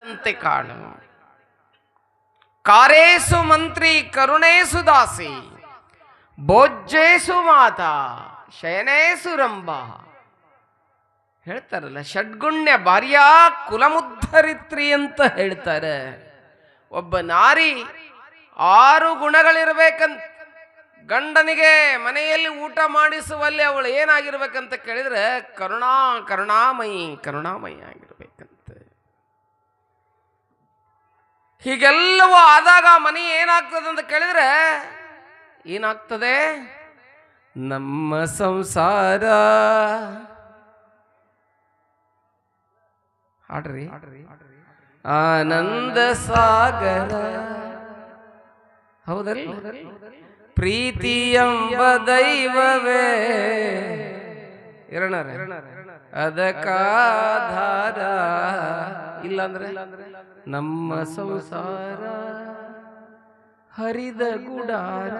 ಅಂತೆ ಕಾಣು. ಕಾರೇಸು ಮಂತ್ರಿ ಕರುಣೇಸು ದಾಸಿ, ಭೋಜ್ಯೇಸು ಮಾತಾ ಶಯನೇಸು ರಂಭ. ಹೇಳ್ತಾರಲ್ಲ, ಷಡ್ಗುಣ್ಯ ಭಾರ್ಯಾ ಕುಲಮುದ್ಧರಿತ್ರಿ ಅಂತ ಹೇಳ್ತಾರೆ. ಒಬ್ಬ ನಾರಿ 6 ಗುಣಗಳಿರ್ಬೇಕಂತ. ಗಂಡನಿಗೆ ಮನೆಯಲ್ಲಿ ಊಟ ಮಾಡಿಸುವಲ್ಲಿ ಅವಳು ಏನಾಗಿರ್ಬೇಕಂತ ಕೇಳಿದ್ರೆ ಕರುಣಾಮಯಿ ಆಗಿರ್ಬೇಕಂತೆ. ಹೀಗೆಲ್ಲವೂ ಆದಾಗ ಮನೆ ಏನಾಗ್ತದೆ ಅಂತ ಕೇಳಿದ್ರೆ ಏನಾಗ್ತದೆ? ನಮ್ಮ ಸಂಸಾರ ಹಾಡ್ರಿ ಆನಂದ ಸಾಗರ. ಹೌದಲ್ಲ? ಪ್ರೀತಿ ಎಂಬ ದೈವವೇ ಅದಕ್ಕಾಧಾರ. ಇಲ್ಲಾಂದ್ರೆ ನಮ್ಮ ಸಂಸಾರ ಹರಿದ ಗುಡಾರ.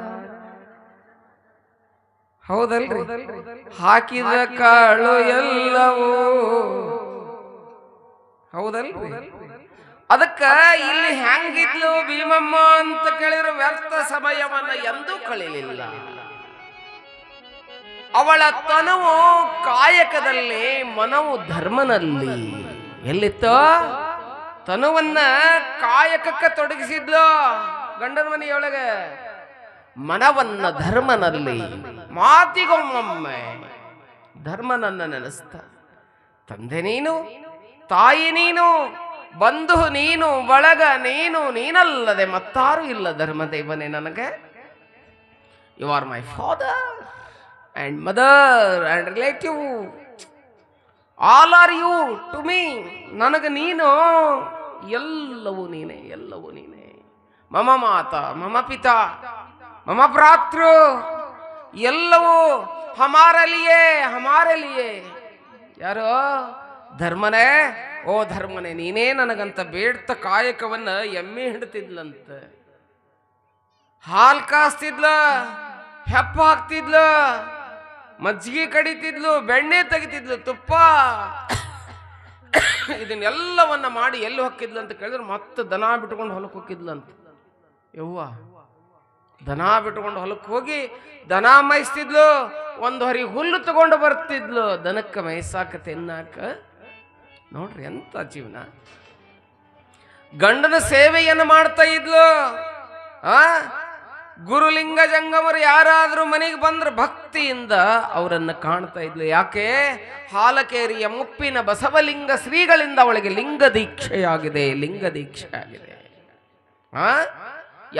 ಹೌದಲ್ರಿ? ಹಾಕಿದ ಕಾಳು ಎಲ್ಲವೂ. ಹೌದಲ್ರಿ? ಅದಕ್ಕ ಇಲ್ಲಿ ಹೆಂಗಿದ್ಲು ಭೀಮಮ್ಮ ಅಂತ ಕೇಳಿದ್ರೆ ವ್ಯರ್ಥ ಸಮಯವನ್ನ ಎಂದೂ ಕಳೆಯಲಿಲ್ಲ. ಅವಳ ತನವು ಕಾಯಕದಲ್ಲಿ, ಮನವು ಧರ್ಮನಲ್ಲಿ. ಎಲ್ಲಿತ್ತೋ ತನುವನ್ನ ಕಾಯಕಕ್ಕೆ ತೊಡಗಿಸಿದ್ಲು ಗಂಡನ ಮನೆಯೊಳಗೆ, ಮನವನ್ನ ಧರ್ಮನಲ್ಲಿ. ಮಾತಿಗೊಮ್ಮೊಮ್ಮೆ ಧರ್ಮನನ್ನ ನೆನೆಸ್ತ. ತಂದೆ ನೀನು, ತಾಯಿ ನೀನು, ಬಂಧು ನೀನು, ಬಳಗ ನೀನು, ನೀನಲ್ಲದೆ ಮತ್ತಾರು ಇಲ್ಲ ಧರ್ಮದೇವನೇ ನನಗೆ. You are my father and mother and relative, all are you to me. ನನಗೆ ನೀನು ಎಲ್ಲವೂ ನೀನೆ, ಎಲ್ಲವೂ ನೀನೆ. ಮಮ ಮಾತಾ ಮಮ ಪಿತಾ ಮಮ ಭ್ರಾತೃ, ಎಲ್ಲವೂ ಹಮಾರಲಿಯೇ ಹಮಾರಲಿಯೇ. ಯಾರೋ ಧರ್ಮನೇ, ಓ ಧರ್ಮನೇ ನೀನೇ ನನಗಂತ ಬೇಡ್ತ ಕಾಯಕವನ್ನ ಎಮ್ಮೆ ಹಿಡ್ತಿದ್ಲಂತ. ಹಾಲ್ ಕಾಸ್ತಿದ್ಲ, ಹೆಪ್ಪ ಹಾಕ್ತಿದ್ಲ, ಮಜ್ಜಿಗೆ ಕಡಿತಿದ್ಲು, ಬೆಣ್ಣೆ ತೆಗಿತಿದ್ಲು, ತುಪ್ಪ, ಇದನ್ನೆಲ್ಲವನ್ನ ಮಾಡಿ ಎಲ್ಲಿ ಹೊಕ್ಕಿದ್ಲು ಅಂತ ಕೇಳಿದ್ರೆ ಮತ್ತೆ ದನ ಬಿಟ್ಕೊಂಡು ಹೊಲಕ್ಕೆ ಹೋಗಿದ್ಲಂತ. ಯವ್ವ, ದನ ಬಿಟ್ಕೊಂಡು ಹೊಲಕ್ಕೆ ಹೋಗಿ ದನ ಮೈಸ್ತಿದ್ಲು, ಒಂದು ಹರಿ ಹುಲ್ಲು ತಗೊಂಡು ಬರ್ತಿದ್ಲು ದನಕ್ಕೆ ಮೈಸಾಕ ತಿನ್ನಾಕ. ನೋಡ್ರಿ ಎಂತ ಜೀವನ. ಗಂಡನ ಸೇವೆಯನ್ನು ಮಾಡ್ತಾ ಇದ್ಲು. ಗುರುಲಿಂಗ ಜಂಗಮರು ಯಾರಾದ್ರೂ ಮನೆಗೆ ಬಂದ್ರೆ ಭಕ್ತಿಯಿಂದ ಅವರನ್ನು ಕಾಣ್ತಾ ಇದ್ಲು. ಯಾಕೆ? ಹಾಲಕೇರಿಯ ಮುಪ್ಪಿನ ಬಸವಲಿಂಗ ಶ್ರೀಗಳಿಂದ ಅವಳಿಗೆ ಲಿಂಗ ದೀಕ್ಷೆಯಾಗಿದೆ, ಲಿಂಗ ದೀಕ್ಷೆ ಆಗಿದೆ.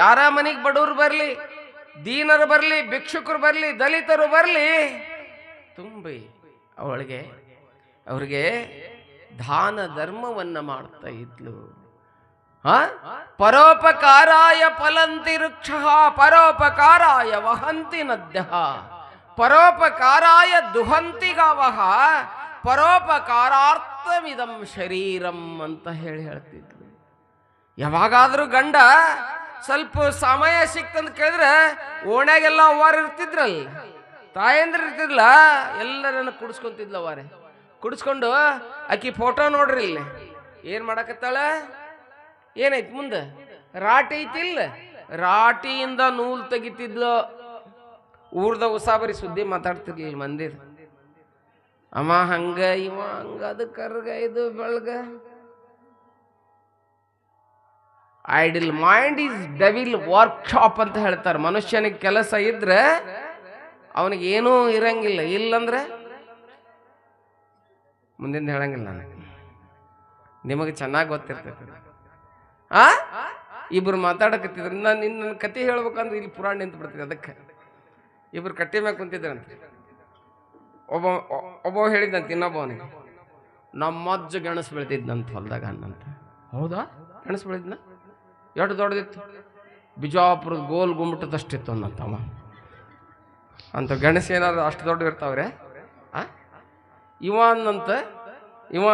ಯಾರ ಮನೆಗೆ ಬಡವರು ಬರ್ಲಿ, ದೀನರು ಬರ್ಲಿ, ಭಿಕ್ಷುಕರು ಬರ್ಲಿ, ದಲಿತರು ಬರ್ಲಿ, ತುಂಬಿ ಅವ್ರಿಗೆ ದಾನ ಧರ್ಮವನ್ನ ಮಾಡ್ತಾ ಇದ್ಲು. ಪರೋಪಕಾರಾಯ ಫಲಂತಿ ವೃಕ್ಷ, ಪರೋಪಕಾರಾಯ ವಹಂತಿ ನದ್ಯ, ಪರೋಪಕಾರಾಯ ದುಹಂತಿ ಗಾವಃ, ಪರೋಪಕಾರಾರ್ಥಮಿದಂ ಶರೀರಂ ಅಂತ ಹೇಳ್ತಿದ್ಲು. ಯಾವಾಗಾದ್ರೂ ಗಂಡ ಸ್ವಲ್ಪ ಸಮಯ ಸಿಕ್ತಂತ ಕೇಳಿದ್ರೆ ಓಣ್ಯಾಗೆಲ್ಲ ಅವ್ವಾರ ಇರ್ತಿದ್ರಲ್ಲ, ತಾಯಂದ್ರ ಇರ್ತಿದ್ಲ, ಎಲ್ಲರನ್ನ ಕುಡಿಸ್ಕೊಂತಿದ್ಲ. ಅವ್ವಾರೆ ಕುಡಿಸ್ಕೊಂಡು ಆಕಿ ಫೋಟೋ ನೋಡ್ರಿ ಇಲ್ಲಿ ಏನ್ ಮಾಡಕತ್ತಾಳ, ಏನೈತಿ ಮುಂದೆ ರಾಟಿ ಐತಿಲ್ಲ, ರಾಟಿಯಿಂದ ನೂಲ್ ತೆಗಿತಿದ್ಲು. ಊರ್ದ ಉಸಾಬರಿ ಸುದ್ದಿ ಮಾತಾಡ್ತಿರ್ಲಿಲ್ಲ ಮಂದಿದ. ಅಮ್ಮ ಹಂಗ, ಇವ ಹಂಗ, ಅದು ಕರ್ಗ, ಇದು ಬೆಳಗ. Idle mind is devil workshop ಅಂತ ಹೇಳ್ತಾರೆ. ಮನುಷ್ಯನಿಗೆ ಕೆಲಸ ಇದ್ರೆ ಅವನಿಗೆ ಏನೂ ಇರಂಗಿಲ್ಲ, ಇಲ್ಲಂದ್ರೆ ಮುಂದಿಂದ ಹೇಳಂಗಿಲ್ಲ. ನನಗೆ ನಿಮಗೆ ಚೆನ್ನಾಗಿ ಗೊತ್ತಿರ್ತೈತೆ. ಇಬ್ರು ಮಾತಾಡಕತ್ತಿದ್ರು. ನಾನು ನನ್ನ ಕತೆ ಹೇಳ್ಬೇಕಂದ್ರೆ ಇಲ್ಲಿ ಪುರಾಣ ನಿಂತು ಬಿಡ್ತಿದ್ದೆ. ಅದಕ್ಕೆ ಇಬ್ರು ಕಟ್ಟಿ ಮ್ಯಾಗ ಕುಂತಿದ್ರಂತೆ. ಒಬ್ಬ ಹೇಳಿದಂತ ಇನ್ನೊಬ್ಬವನಿಗೆ, ನಮ್ಮ ಅಜ್ಜ ಗೆಣಸು ಬೆಳೆದಿದ್ದಂತ ಹೊಲ್ದಾಗ ಅನ್ನಂತ. ಹೌದಾ? ಗೆಣಸು ಬೆಳೆದಿದ್ನ? ಎಷ್ಟು ದೊಡ್ಡದಿತ್ತು? ಬಿಜಾಪುರದ ಗೋಲ್ ಗುಮ್ಮಟದಷ್ಟಿತ್ತು ಅನ್ನಂತವ. ಅಂತ ಗೆಣಸು ಏನಾದ್ರು ಅಷ್ಟು ದೊಡ್ಡ ಇರ್ತಾವ್ರೆ. ಇವ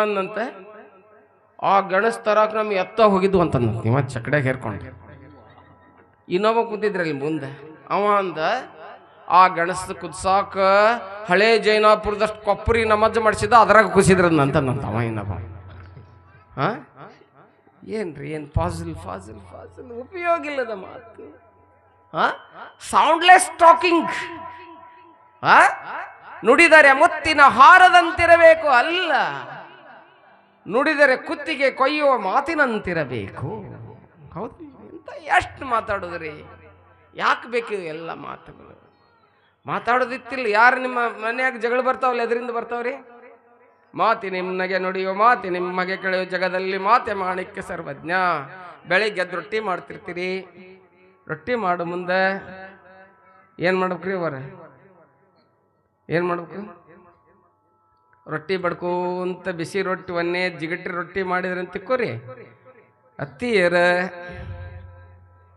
ಅನ್ನಂತೆ ಆ ಗೆಣಸು ತರಕ್ಕೆ ನಮ್ಗೆ ಎತ್ತ ಹೋಗಿದ್ವು ಅಂತಂದಂತ. ಇವ ಚಕಡ್ಯಾಗ ಹೇರ್ಕೊಂಡು. ಇನ್ನೊಬ್ಬ ಕೂತಿದ್ರಲ್ಲಿ ಮುಂದೆ. ಅವ ಅಂದ, ಆ ಗೆಣಸು ಕುದ್ಸಾಕ ಹಳೆ ಜೈನಾಪುರದಷ್ಟು ಕೊಪ್ಪರಿ ನಮಜ್ಜ ಮಾಡಿಸಿದ, ಅದ್ರಾಗ ಕುಸಿದ್ರದಂತಂದಂತ ಅವ. ಇನ್ನೊಬ್ಬ ಏನ್ರಿ ಏನು ಫಾಜಿಲ್ ಫಾಜಿಲ್ ಫಾಜಿಲ್ ಉಪಯೋಗ ಇಲ್ಲದ ಮಾತು. Soundless talking. ನುಡಿದರೆ ಮುತ್ತಿನ ಹಾರದಂತಿರಬೇಕು ಅಲ್ಲ, ನುಡಿದರೆ ಕುತ್ತಿಗೆ ಕೊಯ್ಯುವ ಮಾತಿನಂತಿರಬೇಕು. ಹೌದು, ಇಂಥ ಎಷ್ಟು ಮಾತಾಡೋದ್ರಿ? ಯಾಕೆ ಬೇಕು ಎಲ್ಲ ಮಾತುಗಳು? ಮಾತಾಡೋದಿತ್ತಿಲ್ಲ. ಯಾರು ನಿಮ್ಮ ಮನೆಯಾಗ ಜಗಳ ಬರ್ತಾವಲ್ಲ, ಎದರಿಂದ ಬರ್ತಾವ್ರಿ? ಮಾತಿ ನಿಮ್ಮನೆಗೆ ನುಡಿಯೋ ಮಾತಿ ನಿಮಗೆ ಕೆಳೆಯೋ ಜಗದಲ್ಲಿ ಮಾತೆ ಮಾಣಿಕ್ಯ ಸರ್ವಜ್ಞ. ಬೆಳಿಗ್ಗೆ ಎದ್ದು ರೊಟ್ಟಿ ಮಾಡ್ತಿರ್ತೀರಿ, ರೊಟ್ಟಿ ಮಾಡು ಮುಂದೆ ಏನು ಮಾಡ್ಬೇಕ್ರಿ ಅವರ? ಏನು ಮಾಡ್ಬೇಕು? ರೊಟ್ಟಿ ಬಡ್ಕೋಂತ ಬಿಸಿ ರೊಟ್ಟಿ ಒನ್ನೆ ಜಿಗಟಿ ರೊಟ್ಟಿ ಮಾಡಿದ್ರೆ ಅಂತ ತಿಕ್ಕೋರಿ. ಅತ್ತಿಯರ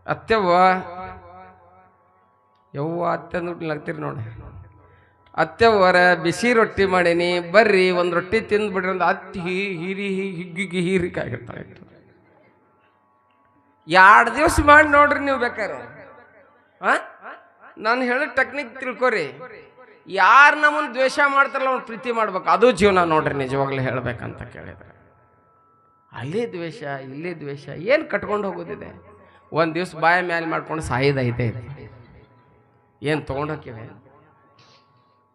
ಅತ್ತೆವ್ವ ಯವ್ವ ಅತ್ತೆ ಅಂದ್ಬಿಟ್ಟು ನೋಡಿ. ಅತ್ತೆವ್ವರ ಬಿಸಿ ರೊಟ್ಟಿ ಮಾಡೀನಿ ಬರ್ರಿ ಒಂದು ರೊಟ್ಟಿ ತಿಂದ್ಬಿಡ್ರಿ ಅಂತ ಅತ್ತಿ ಹೀರಿ ಹಿಗ್ಗಿಗೆ ಹೀರಿಕಾಗಿರ್ತಾಳೆ. 2 ದಿವಸ ಮಾಡಿ ನೋಡ್ರಿ ನೀವು ಬೇಕಾರೆ. ನಾನು ಹೇಳೋ ಟೆಕ್ನಿಕ್ ತಿಳ್ಕೊರಿ. ಯಾರು ನಮ್ಮನ್ನು ದ್ವೇಷ ಮಾಡ್ತಾರಲ್ಲ ಅವ್ನು ಪ್ರೀತಿ ಮಾಡ್ಬೇಕು, ಅದು ಜೀವನ ನೋಡ್ರಿ. ನಿಜವಾಗ್ಲೂ ಹೇಳ್ಬೇಕಂತ ಕೇಳಿದ್ರೆ ಅಲ್ಲಿ ದ್ವೇಷ ಇಲ್ಲಿ ದ್ವೇಷ ಏನು ಕಟ್ಕೊಂಡು ಹೋಗೋದಿದೆ? ಒಂದು ದಿವಸ ಬಾಯ ಮ್ಯಾಲೆ ಮಾಡ್ಕೊಂಡು ಸಾಯೋದೈತೆ. ಏನು ತೊಗೊಂಡು ಹೋಗಿವೆ?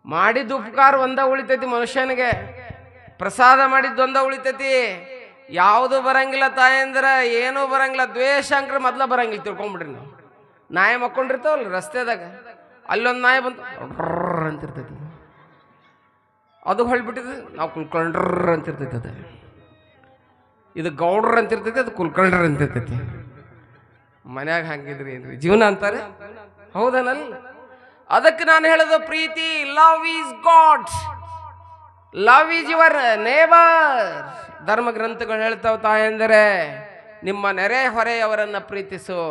ಮಾಡಿದ್ದು ಉಪಕಾರ ಒಂದ ಉಳಿತೈತಿ ಮನುಷ್ಯನಿಗೆ, ಪ್ರಸಾದ ಮಾಡಿದ್ದು ಒಂದ ಉಳಿತೈತಿ. ಯಾವುದು ಬರಂಗಿಲ್ಲ ತಾಯಂದ್ರ, ಏನೂ ಬರಂಗಿಲ್ಲ. ದ್ವೇಷ ಅಂಕ್ರೆ ಮೊದ್ಲ ಬರಂಗಿಲ್ಲ, ತಿಳ್ಕೊಂಬಿಡ್ರಿ. ನಾವು ನಾಯಿ ಮಕ್ಕೊಂಡಿರ್ತಾವಲ್ಲ ರಸ್ತೆದಾಗ, ಅಲ್ಲೊಂದು ನಾಯಿ ಬಂತು ಅಂತಿರ್ತೈತಿ, ಅದು ಹೊಳ್ಬಿಟ್ಟಿದೆ. ನಾವು ಕುಲ್ಕೊಂಡ್ರ ಅಂತಿರ್ತೈತಿ. ಅದು ಇದು ಗೌಡ್ರ ಅಂತಿರ್ತೈತಿ, ಅದು ಕುಲ್ಕೊಂಡ್ರ ಅಂತಿರ್ತೈತಿ. ಮನ್ಯಾಗ ಹಂಗಿದ್ರಿ ಏನ್ರಿ ಜೀವನ ಅಂತಾರೆ? ಹೌದನಲ್ಲ? ಅದಕ್ಕೆ ನಾನು ಹೇಳೋದು ಪ್ರೀತಿ. Love is God, love is your neighbour. ಧರ್ಮ ಗ್ರಂಥಗಳು ಹೇಳ್ತಾವ ತಾಯಂದರೆ, ನಿಮ್ಮ ನೆರೆ ಹೊರೆಯವರನ್ನು ಪ್ರೀತಿಸು.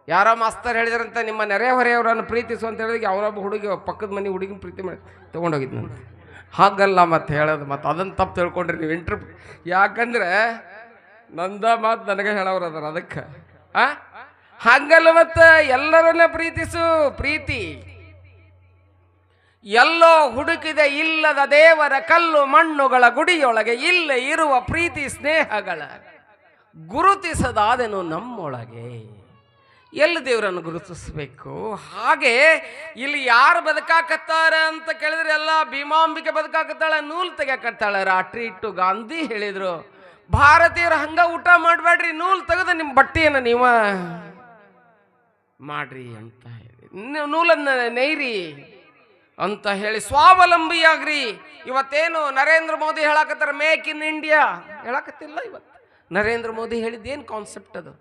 ಯಾರೋ ಮಾಸ್ತರ್ ಹೇಳಿದ್ರಂತ ನಿಮ್ಮ ನೆರೆ ಹೊರೆಯವರನ್ನು ಪ್ರೀತಿಸು ಅಂತ ಹೇಳಿದಾಗ ಅವರೊಬ್ಬ ಹುಡುಗಿ ಪಕ್ಕದ ಮನೆ ಹುಡುಗಿನ ಪ್ರೀತಿ ಮಾಡಿ ತೊಗೊಂಡೋಗಿದ್ನಂತೆ. ಹಾಗಲ್ಲ ಮತ್ತೆ ಹೇಳೋದು. ಮತ್ತು ಅದನ್ನು ತಪ್ಪು ತಿಳ್ಕೊಂಡ್ರಿ ನೀವು. ಯಾಕಂದ್ರೆ ನಂದ ಮಾತು ನನಗೆ ಹೇಳೋರು ಅದರ. ಅದಕ್ಕೆ ಹಾಗಲ್ಲ, ಮತ್ತೆ ಎಲ್ಲರನ್ನ ಪ್ರೀತಿಸು. ಪ್ರೀತಿ ಎಲ್ಲೋ ಹುಡುಕಿದೆ ಇಲ್ಲದ ದೇವರ ಕಲ್ಲು ಮಣ್ಣುಗಳ ಗುಡಿಯೊಳಗೆ ಇಲ್ಲೇ ಇರುವ ಪ್ರೀತಿ ಸ್ನೇಹಗಳ ಗುರುತಿಸದಾದೆನು ನಮ್ಮೊಳಗೆ. ಎಲ್ಲಿ ದೇವರನ್ನು ಗುರುತಿಸ್ಬೇಕು? ಹಾಗೆ ಇಲ್ಲಿ ಯಾರು ಬದುಕಾಕತ್ತಾರ ಅಂತ ಕೇಳಿದ್ರೆ ಎಲ್ಲ ಭೀಮಾಂಬಿಕೆ ಬದುಕಾಕತ್ತಾಳೆ, ನೂಲು ತೆಗಿಯಾಕತ್ತಾಳೆ. ರಾತ್ರಿ ಇಟ್ಟು ಗಾಂಧಿ ಹೇಳಿದ್ರು, ಭಾರತೀಯರು ಹಂಗ ಊಟ ಮಾಡಬೇಡ್ರಿ, ನೂಲು ತೆಗೆದು ನಿಮ್ಮ ಬಟ್ಟೆಯನ್ನು ನೀವ ಮಾಡ್ರಿ ಅಂತ ಹೇಳಿ, ನೂಲನ್ನ ನೈರಿ ಅಂತ ಹೇಳಿ ಸ್ವಾವಲಂಬಿಯಾಗ್ರಿ. ಇವತ್ತೇನು ನರೇಂದ್ರ ಮೋದಿ ಹೇಳಕತ್ತಾರ ಮೇಕ್ ಇನ್ ಇಂಡಿಯಾ, ಹೇಳಕತ್ತಿಲ್ಲ. ಇವತ್ತು ನರೇಂದ್ರ ಮೋದಿ ಹೇಳಿದ್ದೇನು ಕಾನ್ಸೆಪ್ಟ್? ಅದು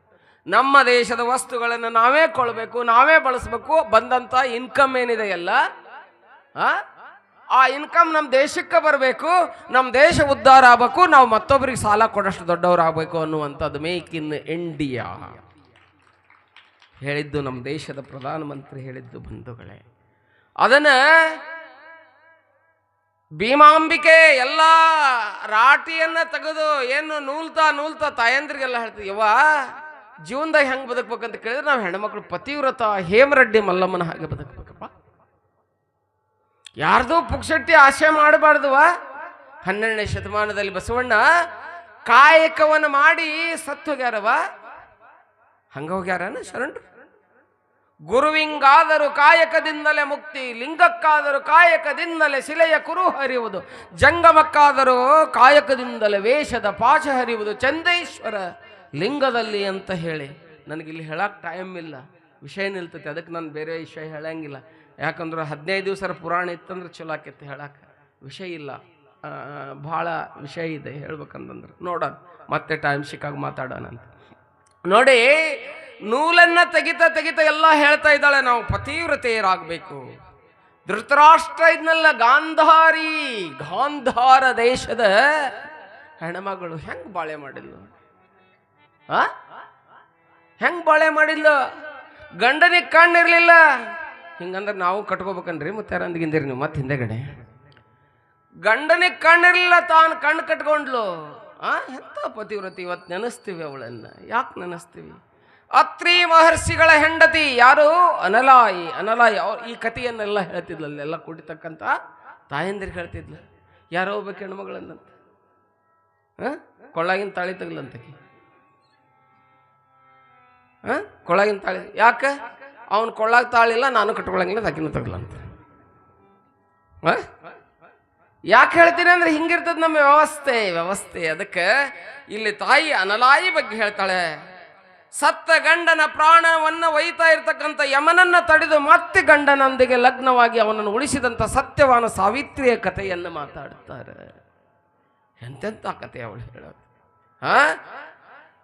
ನಮ್ಮ ದೇಶದ ವಸ್ತುಗಳನ್ನು ನಾವೇ ಕೊಳ್ಬೇಕು, ನಾವೇ ಬಳಸಬೇಕು. ಬಂದಂಥ ಇನ್ಕಮ್ ಏನಿದೆಯಲ್ಲ, ಆ ಇನ್ಕಮ್ ನಮ್ಮ ದೇಶಕ್ಕೆ ಬರಬೇಕು, ನಮ್ಮ ದೇಶ ಉದ್ಧಾರ ಆಗಬೇಕು, ನಾವು ಮತ್ತೊಬ್ಬರಿಗೆ ಸಾಲ ಕೊಡೋಷ್ಟು ದೊಡ್ಡವರಾಗಬೇಕು ಅನ್ನುವಂಥದ್ದು ಮೇಕ್ ಇನ್ ಇಂಡಿಯಾ ಹೇಳಿದ್ದು ನಮ್ಮ ದೇಶದ ಪ್ರಧಾನಮಂತ್ರಿ ಹೇಳಿದ್ದು ಬಂಧುಗಳೇ. ಅದನ್ನ ಭೀಮಾಂಬಿಕೆ ಎಲ್ಲ ರಾಟಿಯನ್ನ ತೆಗೆದು ಏನು ನೂಲ್ತಾ ತಾಯಂದ್ರಿಗೆಲ್ಲ ಹೇಳ್ತೀವಿ, ಯವ್ವ ಜೀವನದಾಗ ಹೆಂಗೆ ಬದುಕ್ಬೇಕಂತ ಕೇಳಿದ್ರೆ ನಾವು ಹೆಣ್ಮಕ್ಳು ಪತಿವ್ರತ ಹೇಮರೆಡ್ಡಿ ಮಲ್ಲಮ್ಮನ ಹಾಗೆ ಬದುಕಬೇಕಪ್ಪ. ಯಾರ್ದು ಪುಕ್ಷಟ್ಟಿ ಆಶೆ ಮಾಡಬಾರ್ದುವ. 12ನೇ ಶತಮಾನದಲ್ಲಿ ಬಸವಣ್ಣ ಕಾಯಕವನ್ನು ಮಾಡಿ ಸತ್ತು ಹೋಗ್ಯಾರವ. ಹಂಗ ಹೋಗ್ಯಾರನ ಶರಣರು. ಗುರುವಿಂಗಾದರೂ ಕಾಯಕದಿಂದಲೇ ಮುಕ್ತಿ, ಲಿಂಗಕ್ಕಾದರೂ ಕಾಯಕದಿಂದಲೇ ಶಿಲೆಯ ಕುರು ಹರಿಯುವುದು, ಜಂಗಮಕ್ಕಾದರೂ ಕಾಯಕದಿಂದಲೇ ವೇಷದ ಪಾಶ ಹರಿಯುವುದು ಚಂದೇಶ್ವರ ಲಿಂಗದಲ್ಲಿ ಅಂತ ಹೇಳಿ. ನನಗಿಲ್ಲಿ ಹೇಳಕ್ಕೆ ಟೈಮ್ ಇಲ್ಲ, ವಿಷಯ ನಿಲ್ತೈತೆ. ಅದಕ್ಕೆ ನಾನು ಬೇರೆ ವಿಷಯ ಹೇಳಂಗಿಲ್ಲ. ಯಾಕಂದ್ರೆ 15 ದಿವಸ ಪುರಾಣ ಇತ್ತಂದ್ರೆ ಚಲೋ ಆಕೈತೆ. ಹೇಳಕ್ಕೆ ವಿಷಯ ಇಲ್ಲ, ಭಾಳ ವಿಷಯ ಇದೆ ಹೇಳ್ಬೇಕಂತಂದ್ರೆ. ನೋಡೋಣ ಮತ್ತೆ ಟೈಮ್ ಸಿಕ್ಕಾಗ ಮಾತಾಡೋಣ ಅಂತ. ನೋಡಿ, ನೂಲನ್ನ ತೆಗಿತಾ ಎಲ್ಲ ಹೇಳ್ತಾ ಇದ್ದಾಳೆ, ನಾವು ಪತಿವ್ರತೆಯರಾಗಬೇಕು. ಧೃತರಾಷ್ಟ್ರ ಇದ್ನಲ್ಲ ಗಾಂಧಾರ ದೇಶದ ಹೆಣ್ಮಗಳು ಹೆಂಗ್ ಬಾಳೆ ಮಾಡಿದ್ಲು? ಹೆಂಗ್ ಬಾಳೆ ಮಾಡಿದ್ಲು? ಗಂಡನಿಗೆ ಕಣ್ಣಿರ್ಲಿಲ್ಲ. ಹಿಂಗಂದ್ರೆ ನಾವು ಕಟ್ಕೋಬೇಕನ್ರಿ ಮತ್ತೆ ಯಾರಂದಿಗಿಂದಿರಿ ನೀವು ಮತ್ತೆ ಹಿಂದೆಗಡೆ. ಗಂಡನಿಗೆ ಕಣ್ಣಿರ್ಲಿಲ್ಲ, ತಾನು ಕಣ್ಣು ಕಟ್ಕೊಂಡ್ಲು. ಎಂಥ ಪತಿವ್ರತಿ. ಇವತ್ತು ನೆನೆಸ್ತೀವಿ ಅವಳನ್ನ. ಯಾಕೆ ನೆನೆಸ್ತೀವಿ? ಅತ್ರಿ ಮಹರ್ಷಿಗಳ ಹೆಂಡತಿ ಯಾರು? ಅನಲಾಯಿ. ಈ ಕಥೆಯನ್ನೆಲ್ಲ ಹೇಳ್ತಿದ್ಲಲ್ಲ, ಎಲ್ಲ ಕುಡಿತಕ್ಕಂಥ ತಾಯಂದಿರಿಗೆ ಹೇಳ್ತಿದ್ಲು. ಯಾರೋ ಒಬ್ಬ ಹೆಣ್ಮಗಳನ್ನಂತ ಕೊಳ್ಳಾಗಿನ ತಾಳಿ ತಗಲಂತಕಿ. ಕೊಳ್ಳಾಗಿನ ತಾಳಿ ಯಾಕೆ ಅವನು ಕೊಳ್ಳಾಗ ತಾಳಿಲ್ಲ, ನಾನು ಕಟ್ಕೊಳಂಗಿಲ್ಲ, ತಾಕಿನ ತಗಲ್ಲ ಅಂತ. ಯಾಕೆ ಹೇಳ್ತೀನಿ ಅಂದ್ರೆ ಹಿಂಗಿರ್ತದ ನಮ್ಮ ವ್ಯವಸ್ಥೆ. ಅದಕ್ಕೆ ಇಲ್ಲಿ ತಾಯಿ ಅನಲಾಯಿ ಬಗ್ಗೆ ಹೇಳ್ತಾಳೆ, ಸತ್ತ ಗಂಡನ ಪ್ರಾಣವನ್ನು ಒಯ್ತಾ ಇರ್ತಕ್ಕಂಥ ಯಮನನ್ನ ತಡೆದು ಮತ್ತೆ ಗಂಡನೊಂದಿಗೆ ಲಗ್ನವಾಗಿ ಅವನನ್ನು ಉಳಿಸಿದಂಥ ಸತ್ಯವಾನ ಸಾವಿತ್ರಿಯ ಕಥೆಯನ್ನು ಮಾತಾಡ್ತಾರೆ. ಎಂತೆಂಥ ಕಥೆ ಅವಳು ಹೇಳೋದು.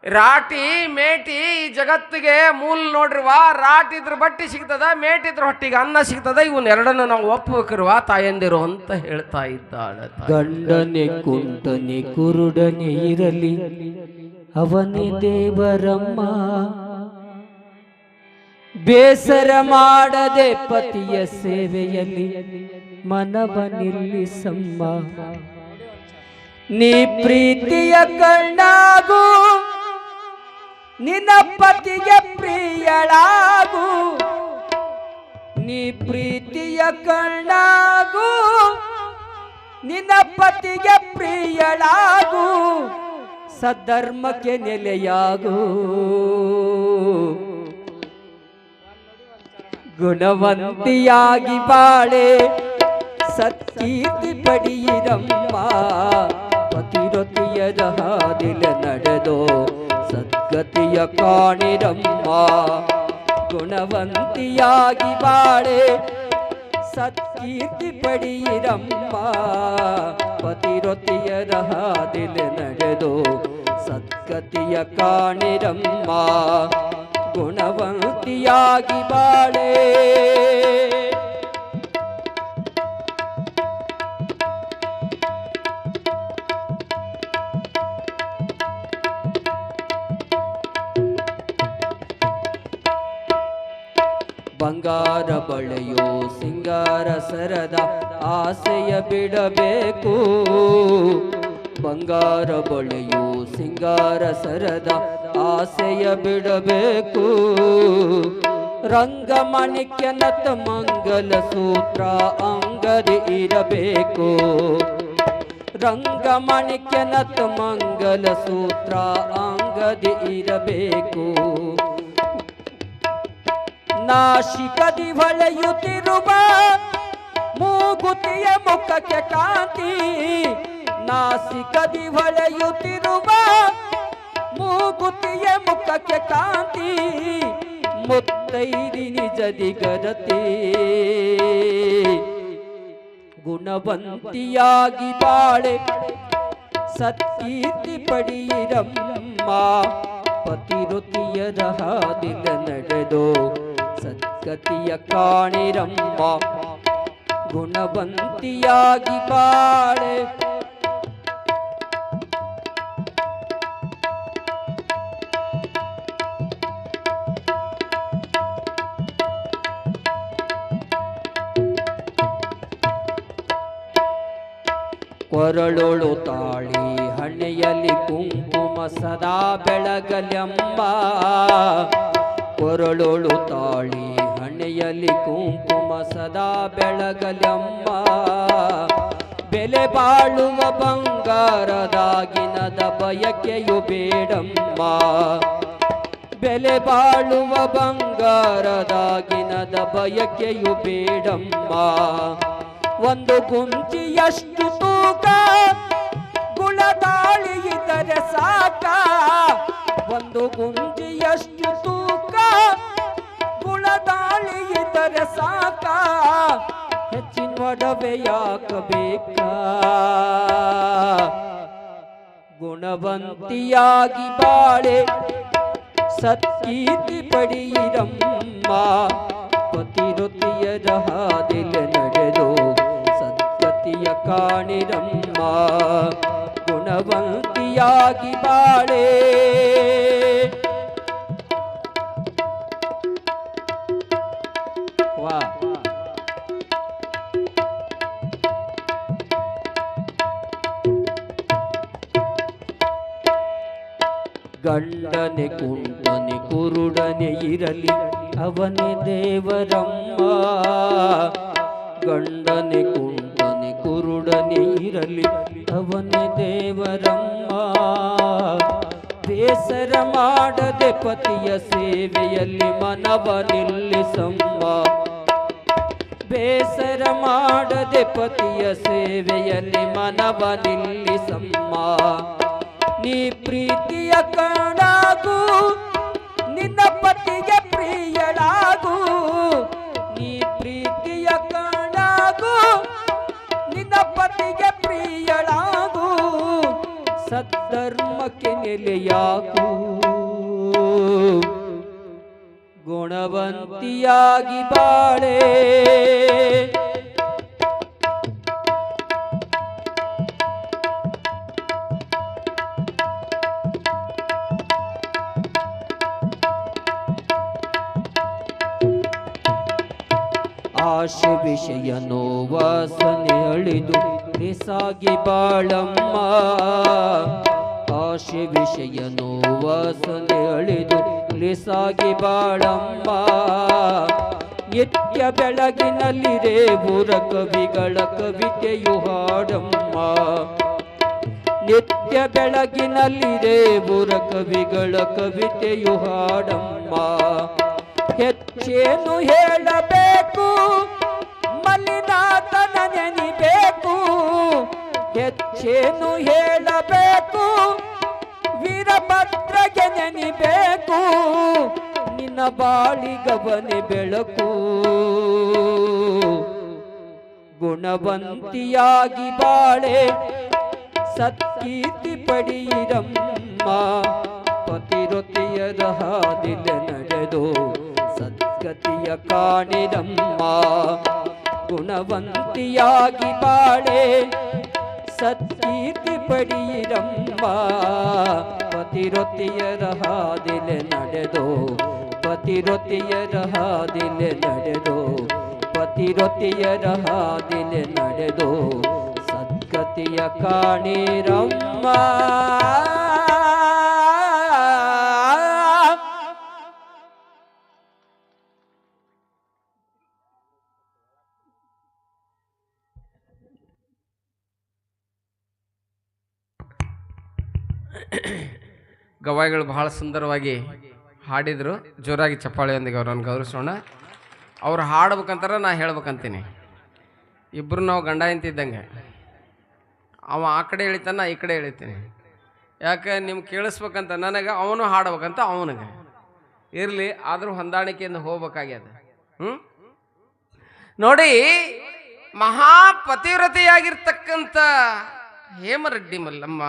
ರಾಟಿ ಮೇಟಿ ಈ ಜಗತ್ತಿಗೆ ಮೂಲ ನೋಡ್ರಿವಾ. ರಾಟಿದ್ರ ಬಟ್ಟಿ ಸಿಗ್ತದ, ಮೇಟಿದ್ರ ಹೊಟ್ಟಿಗೆ ಅನ್ನ ಸಿಗ್ತದ. ಇವನ್ನೆರಡನ್ನು ನಾವು ಒಪ್ಪಬೇಕಿರುವ ತಾಯಂದಿರು ಅಂತ ಹೇಳ್ತಾ ಇದ್ದಾಳೆ. ಗಂಡನೆ ಕುಂಟನೆ ಕುರುಡನೆ ಇರಲಿ ಅವನೇ ದೇವರಮ್ಮ, ಬೇಸರ ಮಾಡದೆ ಪತಿಯ ಸೇವೆಯಲ್ಲಿ ಮನವ ನಿಲ್ಲಿಸಮ್ಮ. ನೀ ಪ್ರೀತಿಯ ಕಣ್ಣಾಗು, ನಿನ್ನ ಪತಿಗೆ ಪ್ರಿಯಳಾಗು. ನೀ ಪ್ರೀತಿಯ ಕಣ್ಣಾಗು, ನಿನ್ನ ಪತಿಗೆ ಪ್ರಿಯಳಾಗು. ಸದ್ಧರ್ಮಕ್ಕೆ ನೆಲೆಯಾಗು, ಗುಣವಂತಿಯಾಗಿ ಬಾಳೆ ಸತ್ಕೀರ್ತಿ ಪಡೆಯಿರಮ್ಮ. ಪತಿರತಿಯರ ಹಾದಿಲ ನಡೆದೋ ಸದ್ಗತಿಯ ಕಾಣಿರಮ್ಮ. ಗುಣವಂತಿಯಾಗಿ ಬಾಳೆ ಸತ್ಕೀರ್ತಿ ಪಡೆಯಿರಮ್ಮ. ಪತಿರತಿಯರ ಹಾದಿಲ ನಡೆದೋ ಸದ್ಗತಿಯ ಕಾಣಿರಮ್ಮ. ಗುಣವಂತಿಯಾಗಿ ಬಾಳೆ. ಬಂಗಾರ ಬಳೆಯೋ ಸಿಂಗಾರ ಸರದ ಆಸೆಯ ಬಿಡಬೇಕು. ಬಂಗಾರ ಬಳೆಯೋ ಸಿಂಗಾರ ಸರದ ಆಸೆಯ ಬಿಡಬೇಕು. ರಂಗಮಣಿಕ್ಯನತ ಮಂಗಲ ಸೂತ್ರ ಅಂಗದಿ ಇರಬೇಕು. ರಂಗಮಣಿಕ್ಯನತ ಮಂಗಲ ಸೂತ್ರ ಅಂಗದಿ ಇರಬೇಕು. ನಾಶಿಕದಿ ಹೊಳೆಯುತ್ತಿರುವ ಮೂಗುತಿಯ ಮುಖಕ್ಕೆ ಕಾಂತಿ. ನಾಸಿಕದಿ ಹೊಳೆಯುತ್ತಿರುವ ಮೂಗುತಿಯ ಮುಖಕ್ಕೆ ಕಾಂತಿ. ಮುತ್ತೈದಿ ನಿಜದಿ ಗರತಿ ಗುಣವಂತಿಯಾಗಿ ಬಾಳೆ ಸತ್ಕೀರ್ತಿ ಪಡೆಯಿರಮ್ಮ. ಪತಿರುತಿಯರ ಹಾದಿಲ ನಡೆದೋ ಸದ್ಗತಿಯ ಕಾಣಿರಮ್ಮ. ಗುಣವಂತಿಯಾಗಿ ಬಾಳೆ. ಕೊರಳೊಳು ತಾಳಿ ಹಣೆಯಲ್ಲಿ ಕುಂಕುಮ ಸದಾ ಬೆಳಗಲೆಂಬ. ಕೊರಳೊಳು ತಾಳಿ ಹಣೆಯಲ್ಲಿ ಕುಂಕುಮ ಸದಾ ಬೆಳಗಲೆಂಬ. ಬೆಲೆ ಬಾಳುವ ಬಂಗಾರದಾಗಿನದ ಬಯಕೆಯು ಬೇಡಮ್ಮ. ಬೆಲೆ ಬಾಳುವ ಬಂಗಾರದಾಗಿನದ ಬಯಕೆಯು ಬೇಡಮ್ಮ. ಒಂದು ಗುಂಜಿಯಷ್ಟು ತೂಕ ಗುಣದಾಳಿ ಇದ್ದರೆ ಸಾಕ. ಒಂದು ಗುಂಜಿಯಷ್ಟು ತೂಕ ಗುಣದಾಳಿ ಇದ್ದರೆ ಸಾಕ. ಹೆಚ್ಚಿನ ಒಡವೆ ಯಾಕಬೇಕಾ. ಗುಣವಂತಿಯಾಗಿ ಬಾಳೆ ಸತ್ಕೀರ್ತಿ ಪಡೆಯಿರಮ್ಮ. ಪತಿರತಿಯರ ಹಾದಿಲ ನಡೆದೋ ಸದ್ಗತಿಯ ಕಾಣಿರಮ್ಮ. ಗುಣವಂತಿಯಾಗಿ ಬಾಳೆ. ವಾ ಗಂಡನೆ ಕುಂಟನೆ ಕುರುಡನೆ ಇರಲಿ ಅವನೇ ದೇವರಮ್ಮ. ಗಂಡನೆ ಕುಂಟನೆ ಕುರುಡನೆ ಇರಲಿ ಅವನೇ ದೇವರಮ್ಮ. ಬೇಸರ ಮಾಡದೆ ಪತಿಯ ಸೇವೆಯಲ್ಲಿ ಮನವ ನಿಲ್ಲಿಸಮ್ಮ. ಬೇಸರ ಮಾಡದೆ ಪತಿಯ ಸೇವೆಯಲ್ಲಿ ಮನವ ನಿಲ್ಲಿಸಮ್ಮ. ನೀ ಪ್ರೀತಿಯ ಕಣಾಗು, ನಿನ್ನ ಪತಿಗೆ ಪ್ರಿಯಳಾಗು. ನೀ ಪ್ರೀತಿಯ ಕಣಾಗು, ನಿನ್ನ ಪತಿಗೆ ಪ್ರಿಯಳಾಗು. ಸದ್ಧರ್ಮಕ್ಕೆ ನೆಲೆಯಾಗು, ಗುಣವಂತಿಯಾಗಿ ಬಾಳೆ. ಆಶೆ ವಿಷಯ ನೋವಾಸನೆ ಅಳಿದು ಲೇಸಾಗಿ ಬಾಳಮ್ಮ. ಆಶೆ ವಿಷಯ ನೋವಾಸನೆ ಅಳಿದು ಲೇಸಾಗಿ ಬಾಳಮ್ಮ. ನಿತ್ಯ ಬೆಳಗಿನಲ್ಲಿರೇ ಊರ ಕವಿಗಳ ಕವಿತೆಯು ಹಾಡಮ್ಮ. ನಿತ್ಯ ಬೆಳಗಿನಲ್ಲಿರೇ ಊರ ಕವಿಗಳ ಕವಿತೆಯು ಹಾಡಮ್ಮ. ಹೆಚ್ಚೇನು ಹೇಳಬೇಕು, ಮಲ್ಲಿನಾಥನ ನೆನಿಬೇಕು. ಹೆಚ್ಚೇನು ಹೇಳಬೇಕು, ವೀರಭದ್ರಗೆ ನೆನಿಬೇಕು. ನಿನ್ನ ಬಾಳಿಗವನೆ ಬೆಳಕು, ಗುಣವಂತಿಯಾಗಿ ಬಾಳೆ. ಸತ್ಕೀರ್ತಿ ಪಡೆಯಿರಮ್ಮ. ಪತಿರೊತೆಯರ ಹಾದಿಲೆ ನಡೆದು ಸದ್ಗತಿಯ ಕಾಣಿರಮ್ಮ. ಗುಣವಂತಿಯಾಗಿ ಬಾಳೆ, ಸತ್ಕೀರ್ತಿ ಪಡೆಯಿರಮ್ಮ. ಪತಿರೊತೆಯರ ಹಾದಿಲೆ ನಡೆದು, ಪತಿರೊತೆಯರ ಹಾದಿಲೆ ನಡೆದು, ಪತಿರೊತೆಯರ ಹಾದಿಲೆ ನಡೆದು ಸದ್ಗತಿಯ ಕಾಣಿರಮ್ಮ. ಗವಾಯಿಗಳು ಬಹಳ ಸುಂದರವಾಗಿ ಹಾಡಿದರು. ಜೋರಾಗಿ ಚಪ್ಪಾಳೆಯೊಂದಿಗೆ ಅವರನ್ನು ಗೌರವಿಸೋಣ. ಅವ್ರು ಹಾಡ್ಬೇಕಂತಾರ, ನಾ ಹೇಳ್ಬೇಕಂತೀನಿ. ಇಬ್ಬರು ನಾವು ಗಂಡ ಹೆಂಡ್ತಿದ್ದಂಗೆ. ಅವ ಆ ಕಡೆ ಎಳಿತಾನ, ನಾ ಈ ಕಡೆ ಎಳಿತೀನಿ. ಯಾಕೆ ನಿಮ್ಗೆ ಕೇಳಿಸ್ಬೇಕಂತ ನನಗೆ, ಅವನು ಹಾಡ್ಬೇಕಂತ ಅವನಿಗೆ. ಇರಲಿ, ಆದರೂ ಹೊಂದಾಣಿಕೆಯಿಂದ ಹೋಗ್ಬೇಕಾಗ್ಯದ. ನೋಡಿ, ಮಹಾಪತಿವ್ರತೆಯಾಗಿರ್ತಕ್ಕಂಥ ಹೇಮರೆಡ್ಡಿ ಮಲ್ಲಮ್ಮ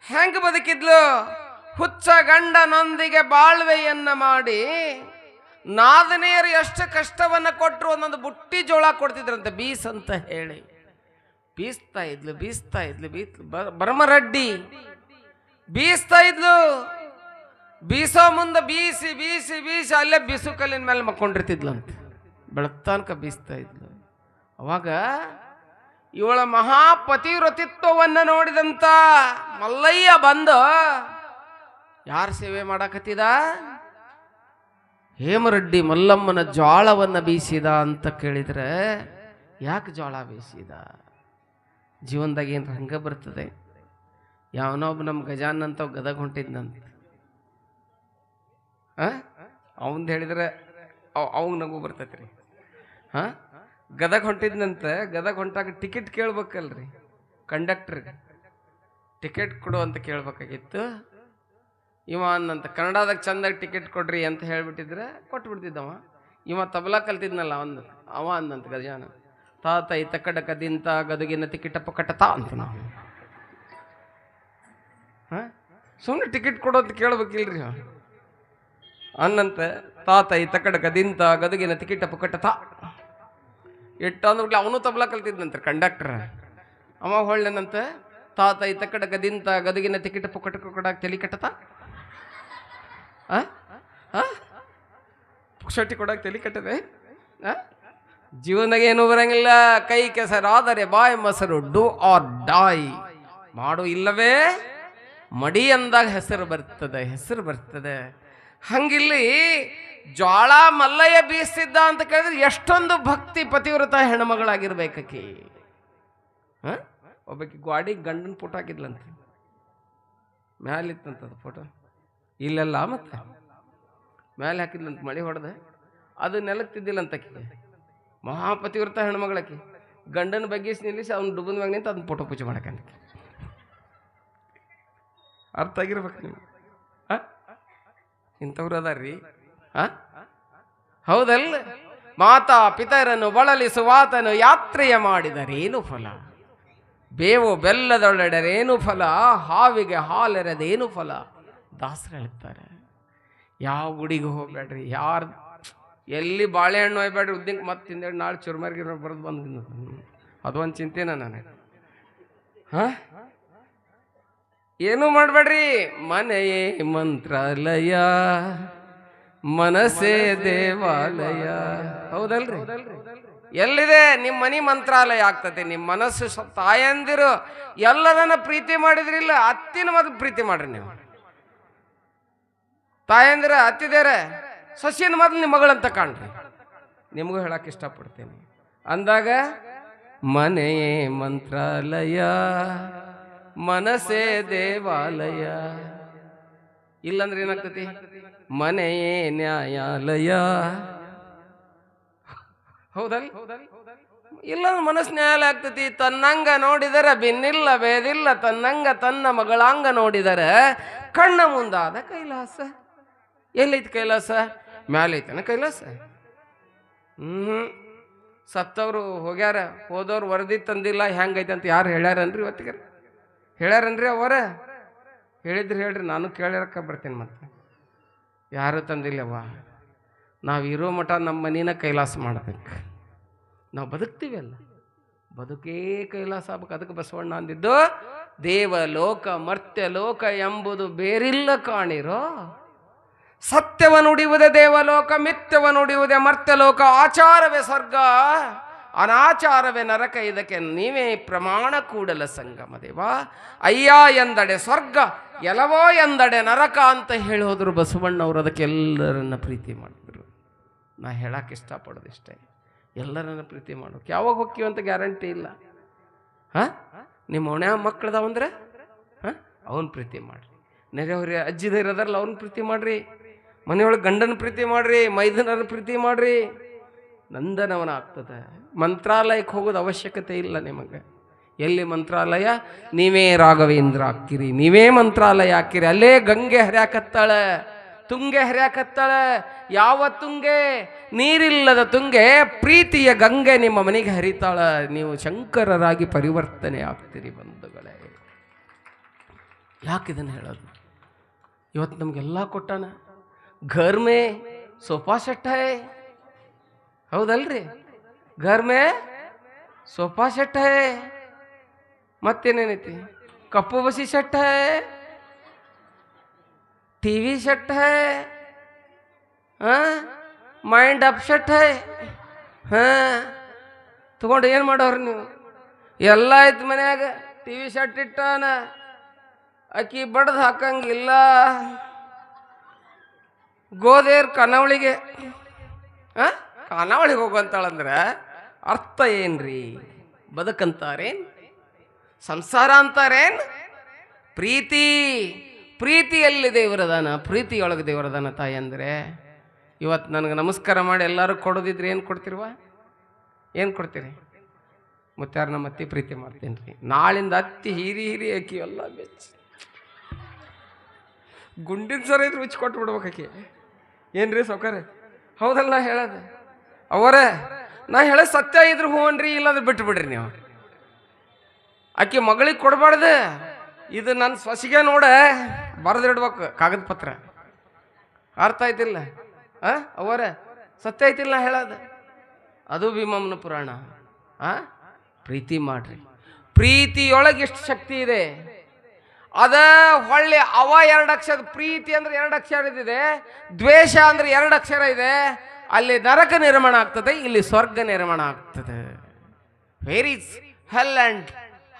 ಹೆಂಗೆ ಬದುಕಿದ್ಲು? ಹುಚ್ಚ ಗಂಡನೊಂದಿಗೆ ಬಾಳ್ವೆಯನ್ನ ಮಾಡಿ ನಾದನೆಯರು ಎಷ್ಟು ಕಷ್ಟವನ್ನ ಕೊಟ್ಟರು. ಒಂದೊಂದು ಬುಟ್ಟಿ ಜೋಳ ಕೊಡ್ತಿದ್ರಂತೆ ಬೀಸ್ ಅಂತ ಹೇಳಿ. ಬೀಸ್ತಾ ಇದ್ಲು ಭರಮರೆಡ್ಡಿ ಬೀಸ್ತಾ ಇದ್ಲು. ಬೀಸೋ ಮುಂದೆ ಬೀಸಿ ಬೀಸಿ ಬೀಸಿ ಅಲ್ಲೇ ಬಿಸು ಕಲ್ಲಿನ ಮೇಲೆ ಮಕ್ಕೊಂಡಿರ್ತಿದ್ಲಂತ. ಬೆಳಗ್ತಾನಕ ಬೀಸ್ತಾ ಇದ್ಲು. ಅವಾಗ ಇವಳ ಮಹಾಪತಿವ್ರತಿತ್ವವನ್ನು ನೋಡಿದಂತ ಮಲ್ಲಯ್ಯ ಬಂದು ಯಾರು ಸೇವೆ ಮಾಡಕತ್ತಿದ? ಹೇಮರೆಡ್ಡಿ ಮಲ್ಲಮ್ಮನ ಜ್ವಾಳವನ್ನು ಬೀಸಿದ ಅಂತ ಕೇಳಿದ್ರೆ, ಯಾಕೆ ಜ್ವಾಳ ಬೀಸಿದ? ಜೀವನದಾಗ ಏನು ಹಂಗ ಬರ್ತದೆ. ಯಾವನೊಬ್ಬ ನಮ್ಮ ಗಜಾನ್ ಅಂತ ಗದಗ ಹೊಂಟಿದ್ನಂತ. ಅವಂದು ಹೇಳಿದ್ರೆ ಅವಂಗ ನಗು ಬರ್ತೈತ್ರಿ. ಗದಗ ಹೊಂಟಿದ್ನಂತ. ಗದಗ ಹೊಂಟಾಗ ಟಿಕೆಟ್ ಕೇಳ್ಬೇಕಲ್ರಿ ಕಂಡಕ್ಟರ್ಗೆ. ಟಿಕೆಟ್ ಕೊಡು ಅಂತ ಕೇಳ್ಬೇಕಾಗಿತ್ತು. ಇವ ಅನ್ನಂತ ಕನ್ನಡದಾಗ ಚಂದಾಗಿ ಟಿಕೆಟ್ ಕೊಡ್ರಿ ಅಂತ ಹೇಳ್ಬಿಟ್ಟಿದ್ರೆ ಕೊಟ್ಬಿಡ್ತಿದ್ದವ. ಇವ ತಬಲಾ ಕಲ್ತಿದ್ನಲ್ಲ ಅವ ಅಂದಂತ ಗಜಾನ, ತಾತ ಇತ ಕಡಕ ದಿಂತ ಗದುಗಿನ ಟಿಕೆಟಪ್ಪ ಕಟ್ಟತಾ ಅಂತ. ನಾವು ಸುಮ್ಮನೆ ಟಿಕೆಟ್ ಕೊಡೋದು ಕೇಳ್ಬೇಕಿಲ್ರಿ ಅನ್ನಂತ. ತಾತ ಇತ ಕಡಕ ದಿಂತ ಗದುಗಿನ ಟಿಕೆಟಪ್ಪ ಕಟ್ಟತಾ ಇಟ್ಟು ಅಂದ್ಬಿಡ್ಲಿ. ಅವನು ತಬಲಾ ಕಲ್ತಿದ್ನಂತ ಕಂಡಕ್ಟರ್. ಅವ ಹೊಳ್ಳನಂತ, ತಾತ ಇತ ಕಡಕ ದಿಂತ ಗದುಗಿನ ಟಿಕೆಟಪ್ಪ ಕೊಡಕ್ಕೆ ತಲೆ ಕಟ್ಟತಾ, ಪುಕ್ಷಟಿ ಕೊಡಕ್ಕೆ ತಲೆ ಕಟ್ಟದೆ. ಜೀವನದಾಗ ಏನೂ ಬರಂಗಿಲ್ಲ. ಕೈ ಕೆಸರಾದರೆ ಬಾಯಿ ಮೊಸರು, ಡೂ ಆರ್ ಡಾಯ್. ಮಾಡು ಇಲ್ಲವೇ ಮಡಿ ಅಂದಾಗ ಹೆಸರು ಬರ್ತದೆ. ಹಂಗಿಲ್ಲಿ ಜ್ವಾಳ ಮಲ್ಲಯ್ಯ ಬೀಸಿದ್ದ ಅಂತ ಕೇಳಿದ್ರೆ ಎಷ್ಟೊಂದು ಭಕ್ತಿ ಪತಿವ್ರತ ಹೆಣ್ಮಗಳಾಗಿರ್ಬೇಕಿ. ಒಬ್ಬಾಕಿ ಗ್ವಾಡಿ ಗಂಡನ ಪುಟ ಹಾಕಿದ್ಲಂತೆ. ಮ್ಯಾಲಿತ್ತಂತದ ಫೋಟೋ ಇಲ್ಲೆಲ್ಲ ಮತ್ತೆ ಮ್ಯಾಲೆ ಹಾಕಿದ್ಲಂತ ಮಳೆ ಹೊಡೆದ ಅದು ನೆಲಕ್ತಿದ್ದಿಲ್ಲಂತಕ್ಕೆ ಮಹಾಪತಿವ್ರತ ಹೆಣ್ಮಗಳಕ್ಕೆ ಗಂಡನ ಬಗ್ಗಿಸಿ ನಿಲ್ಲಿಸಿ ಅವ್ನು ಡುಬ್ಬನ ಮ್ಯಾಗ ನಿಂತು ಅದನ್ನ ಫೋಟೋ ಪೂಜೆ ಮಾಡಕಂತ ಅರ್ಥ ಆಗಿರ್ಬೇಕು ನೀವು ಇಂಥವ್ರು ಅದಾರ್ರಿ ಹೌದಲ್ಲ ಮಾತಾ ಪಿತರನ್ನು ಬಳಲಿಸುವಾತನು ಯಾತ್ರೆಯ ಮಾಡಿದರೇನು ಫಲ ಬೇವು ಬೆಲ್ಲದೊಳಡರೇನು ಫಲ ಹಾವಿಗೆ ಹಾಲೆರದೇನು ಫಲ ದಾಸರು ಹೇಳ್ತಾರೆ. ಯಾವ ಗುಡಿಗೆ ಹೋಗ್ಬೇಡ್ರಿ, ಯಾರು ಎಲ್ಲಿ ಬಾಳೆಹಣ್ಣು ಒಯ್ಬೇಡ್ರಿ, ಉದ್ದಿನಕ್ಕೆ ಮತ್ತೆ ತಿಂದೇಳಿ ನಾಳೆ ಚುರ್ಮರ್ಗಿ ಬರೆದು ಬಂದು ಅದೊಂದು ಚಿಂತೆನ ನನಗೆ. ಏನು ಮಾಡಬೇಡ್ರಿ, ಮನೆಯೇ ಮಂತ್ರಾಲಯ ಮನಸ್ಸೇ ದೇವಾಲಯ. ಹೌದಲ್ರಿ? ಎಲ್ಲಿದೆ ನಿಮ್ಮ ಮನಿ ಮಂತ್ರಾಲಯ ಆಗ್ತದೆ. ನಿಮ್ಮ ಮನಸ್ಸು ತಾಯಂದಿರು ಎಲ್ಲರನ್ನ ಪ್ರೀತಿ ಮಾಡಿದ್ರಿಲ್ಲ, ಅತ್ತಿನ ಮೊದಲು ಪ್ರೀತಿ ಮಾಡ್ರಿ. ನೀವು ತಾಯಂದಿರ ಅತ್ತಿದೇರ ಸೊಸಿನ ಮೊದಲು ನಿಮ್ಮ ಮಗಳಂತ ಕಾಣ್ರಿ. ನಿಮಗೂ ಹೇಳಕ್ಕೆ ಇಷ್ಟಪಡ್ತೀನಿ. ಅಂದಾಗ ಮನೆಯೇ ಮಂತ್ರಾಲಯ ಮನಸ್ಸೇ ದೇವಾಲಯ. ಇಲ್ಲಂದ್ರೆ ಏನಾಗ್ತತಿ? ಮನೆಯೇ ನ್ಯಾಯಾಲಯ. ಹೌದಲ್? ಇಲ್ಲಂದ್ರೆ ಮನಸ್ಸು ನ್ಯಾಯಾಲಯ ಆಗ್ತತಿ. ತನ್ನಂಗ ನೋಡಿದರೆ ಬಿನ್ನಿಲ್ಲ ಬೇದಿಲ್ಲ, ತನ್ನಂಗ ತನ್ನ ಮಗಳಂಗ ನೋಡಿದರೆ ಕಣ್ಣ ಮುಂದಾದ ಕೈಲಾಸ. ಎಲ್ಲೈತಿ ಕೈಲಾಸ? ಮ್ಯಾಲೆ ಐತನ ಕೈಲಾಸ? ಸತ್ತವರು ಹೋಗ್ಯಾರ, ಹೋದವ್ರು ವರದಿ ತಂದಿಲ್ಲ, ಹೆಂಗೈತೆ ಅಂತ ಯಾರು ಹೇಳ್ಯಾರನ್ರಿ? ಇವತ್ತಿಗೆ ಹೇಳ್ಯಾರನ್ರಿ? ಅವರ ಹೇಳಿದ್ರಿ ಹೇಳ್ರಿ, ನಾನು ಕೇಳಿರಕ್ಕ ಬರ್ತೀನಿ. ಮತ್ತೆ ಯಾರು ತಂದಿಲ್ಲವ್ವ. ನಾವು ಇರೋ ಮಠ ನಮ್ಮ ಮನಿನ ಕೈಲಾಸ ಮಾಡ್ಬೇಕು. ನಾವು ಬದುಕ್ತೀವಿ ಅಲ್ಲ, ಬದುಕೇ ಕೈಲಾಸ ಆಗ್ಬೇಕು. ಅದಕ್ಕೆ ಬಸವಣ್ಣ ಅಂದಿದ್ದು, ದೇವಲೋಕ ಮರ್ತ್ಯಲೋಕ ಎಂಬುದು ಬೇರಿಲ್ಲ ಕಾಣಿರೋ. ಸತ್ಯವ ನುಡಿಯುವುದೇ ದೇವಲೋಕ, ಮಿಥ್ಯವ ನುಡಿಯುವುದೇ ಮರ್ತ್ಯಲೋಕ. ಆಚಾರವೇ ಸ್ವರ್ಗ, ಅನಾಚಾರವೇ ನರಕ. ಇದಕ್ಕೆ ನೀವೇ ಪ್ರಮಾಣ ಕೂಡಲ ಸಂಗಮ ದೇವ. ಅಯ್ಯ ಎಂದಡೆ ಸ್ವರ್ಗ, ಎಲವೋ ಎಂದಡೆ ನರಕ ಅಂತ ಹೇಳೋದ್ರು ಬಸವಣ್ಣವ್ರು. ಅದಕ್ಕೆ ಎಲ್ಲರನ್ನ ಪ್ರೀತಿ ಮಾಡಿದ್ರು. ನಾ ಹೇಳಕ್ಕೆ ಇಷ್ಟಪಡೋದಿಷ್ಟೇ, ಎಲ್ಲರನ್ನ ಪ್ರೀತಿ ಮಾಡೋಕೆ. ಯಾವಾಗ ಹೋಗ್ತೀವಂತ ಗ್ಯಾರಂಟಿ ಇಲ್ಲ. ನಿಮ್ಮ ಒಣ ಮಕ್ಕಳದಾವಂದ್ರೆ ಅವನ್ ಪ್ರೀತಿ ಮಾಡ್ರಿ. ನೆರೆಯವ್ರಿ ಅಜ್ಜಿದರದಾರಲ್ಲ ಅವ್ರನ್ನ ಪ್ರೀತಿ ಮಾಡ್ರಿ. ಮನೆಯೊಳಗೆ ಗಂಡನ ಪ್ರೀತಿ ಮಾಡ್ರಿ, ಮೈದನರ ಪ್ರೀತಿ ಮಾಡ್ರಿ. ನಂದನವನ ಆಗ್ತದೆ. ಮಂತ್ರಾಲಯಕ್ಕೆ ಹೋಗೋದು ಅವಶ್ಯಕತೆ ಇಲ್ಲ ನಿಮಗೆ. ಎಲ್ಲಿ ಮಂತ್ರಾಲಯ? ನೀವೇ ರಾಘವೇಂದ್ರ ಹಾಕಿರಿ, ನೀವೇ ಮಂತ್ರಾಲಯ ಹಾಕಿರಿ. ಅಲ್ಲೇ ಗಂಗೆ ಹರ್ಯಾಕತ್ತಾಳೆ, ತುಂಗೆ ಹರ್ಯಾಕತ್ತಾಳೆ. ಯಾವ ತುಂಗೆ? ನೀರಿಲ್ಲದ ತುಂಗೆ, ಪ್ರೀತಿಯ ಗಂಗೆ ನಿಮ್ಮ ಮನೆಗೆ ಹರಿತಾಳ. ನೀವು ಶಂಕರರಾಗಿ ಪರಿವರ್ತನೆ ಆಗ್ತೀರಿ ಬಂಧುಗಳೇ. ಯಾಕಿದನ್ನು ಹೇಳೋದು? ಇವತ್ತು ನಮಗೆಲ್ಲ ಕೊಟ್ಟಾನ. घर में सोफा सेट है, ಹೌದಲ್ರಿ? घर में सोफा सेट है, ಮತ್ತೇನೇನೈತಿ? ಕಪ್ಪು ಬಸಿ ಸೆಟ್ है, टीवी सेट है, ಮೈಂಡ್ ಅಪ್ಸೆಟ್ है. ತಗೊಂಡು ಏನು ಮಾಡೋರು ನೀವು? ಎಲ್ಲ ಐತಿ ಮನ್ಯಾಗ. ಟಿವಿ ಸೆಟ್ ಇಟ್ಟಾನ, ಅಕ್ಕಿ ಬಡ್ದು ಹಾಕಂಗಿಲ್ಲ. ಗೋದೇರ್ ಖಾನಾವಳಿಗೆ ಖಾನಾವಳಿಗೆ ಹೋಗುವಂತಾಳಂದ್ರೆ ಅರ್ಥ ಏನ್ರಿ? ಬದುಕಂತಾರೇನ್? ಸಂಸಾರ ಅಂತಾರೇನ್? ಪ್ರೀತಿ, ಪ್ರೀತಿಯಲ್ಲಿ ದೇವರದಾನ, ಪ್ರೀತಿಯೊಳಗೆ ದೇವರದಾನ. ತಾಯಿ ಅಂದರೆ ಇವತ್ತು ನನಗೆ ನಮಸ್ಕಾರ ಮಾಡಿ ಎಲ್ಲರೂ ಕೊಡೋದಿದ್ರೆ ಏನು ಕೊಡ್ತಿರುವ? ಏನು ಕೊಡ್ತೀರಿ? ಮುತ್ತಾರ ನಮ್ಮ ಅತ್ತಿ ಪ್ರೀತಿ ಮಾಡ್ತೀನಿ ರೀ. ನಾಳಿಂದ ಅತ್ತಿ ಹೀರಿ ಹೀರಿ ಅಕ್ಕಿ ಎಲ್ಲ ಬೆಚ್ಚಿ ಗುಂಡಿನ ಸರ ಇದ್ರೆ ರುಚಿ ಕೊಟ್ಟು ಬಿಡ್ಬೇಕಾಕಿ. ಏನ್ರಿ ಸೌಕರ್ಯ? ಹೌದಲ್ಲ? ನಾ ಹೇಳೋದು ಅವರೇ, ನಾ ಹೇಳೋದು ಸತ್ಯ ಇದ್ರೆ ಹೂವನ್ರಿ, ಇಲ್ಲಾಂದ್ರೆ ಬಿಟ್ಟು ಬಿಡ್ರಿ ನೀವು. ಆಕೆ ಮಗಳಿಗೆ ಕೊಡಬಾರ್ದು. ಇದು ನನ್ನ ಸೊಸಿಗೆ ನೋಡ ಬರೆದಿಡ್ಬೇಕು ಕಾಗದ ಪತ್ರ. ಅರ್ಥ ಆಯ್ತಿಲ್ಲ? ಅವರ ಸತ್ಯ ಐತಿಲ್ಲ ನಾ ಹೇಳೋದು. ಅದು ಭೀಮಮ್ಮನ ಪುರಾಣ. ಪ್ರೀತಿ ಮಾಡ್ರಿ. ಪ್ರೀತಿಯೊಳಗೆ ಎಷ್ಟು ಶಕ್ತಿ ಇದೆ. ಅದ ಹೊಳ್ಳಿ ಅವ 2 ಅಕ್ಷರ. ಪ್ರೀತಿ ಅಂದ್ರೆ 2 ಅಕ್ಷರ ಇದೆ, ದ್ವೇಷ ಅಂದ್ರೆ 2 ಅಕ್ಷರ ಇದೆ. ಅಲ್ಲಿ ನರಕ ನಿರ್ಮಾಣ ಆಗ್ತದೆ, ಇಲ್ಲಿ ಸ್ವರ್ಗ ನಿರ್ಮಾಣ ಆಗ್ತದೆ. Where is hell and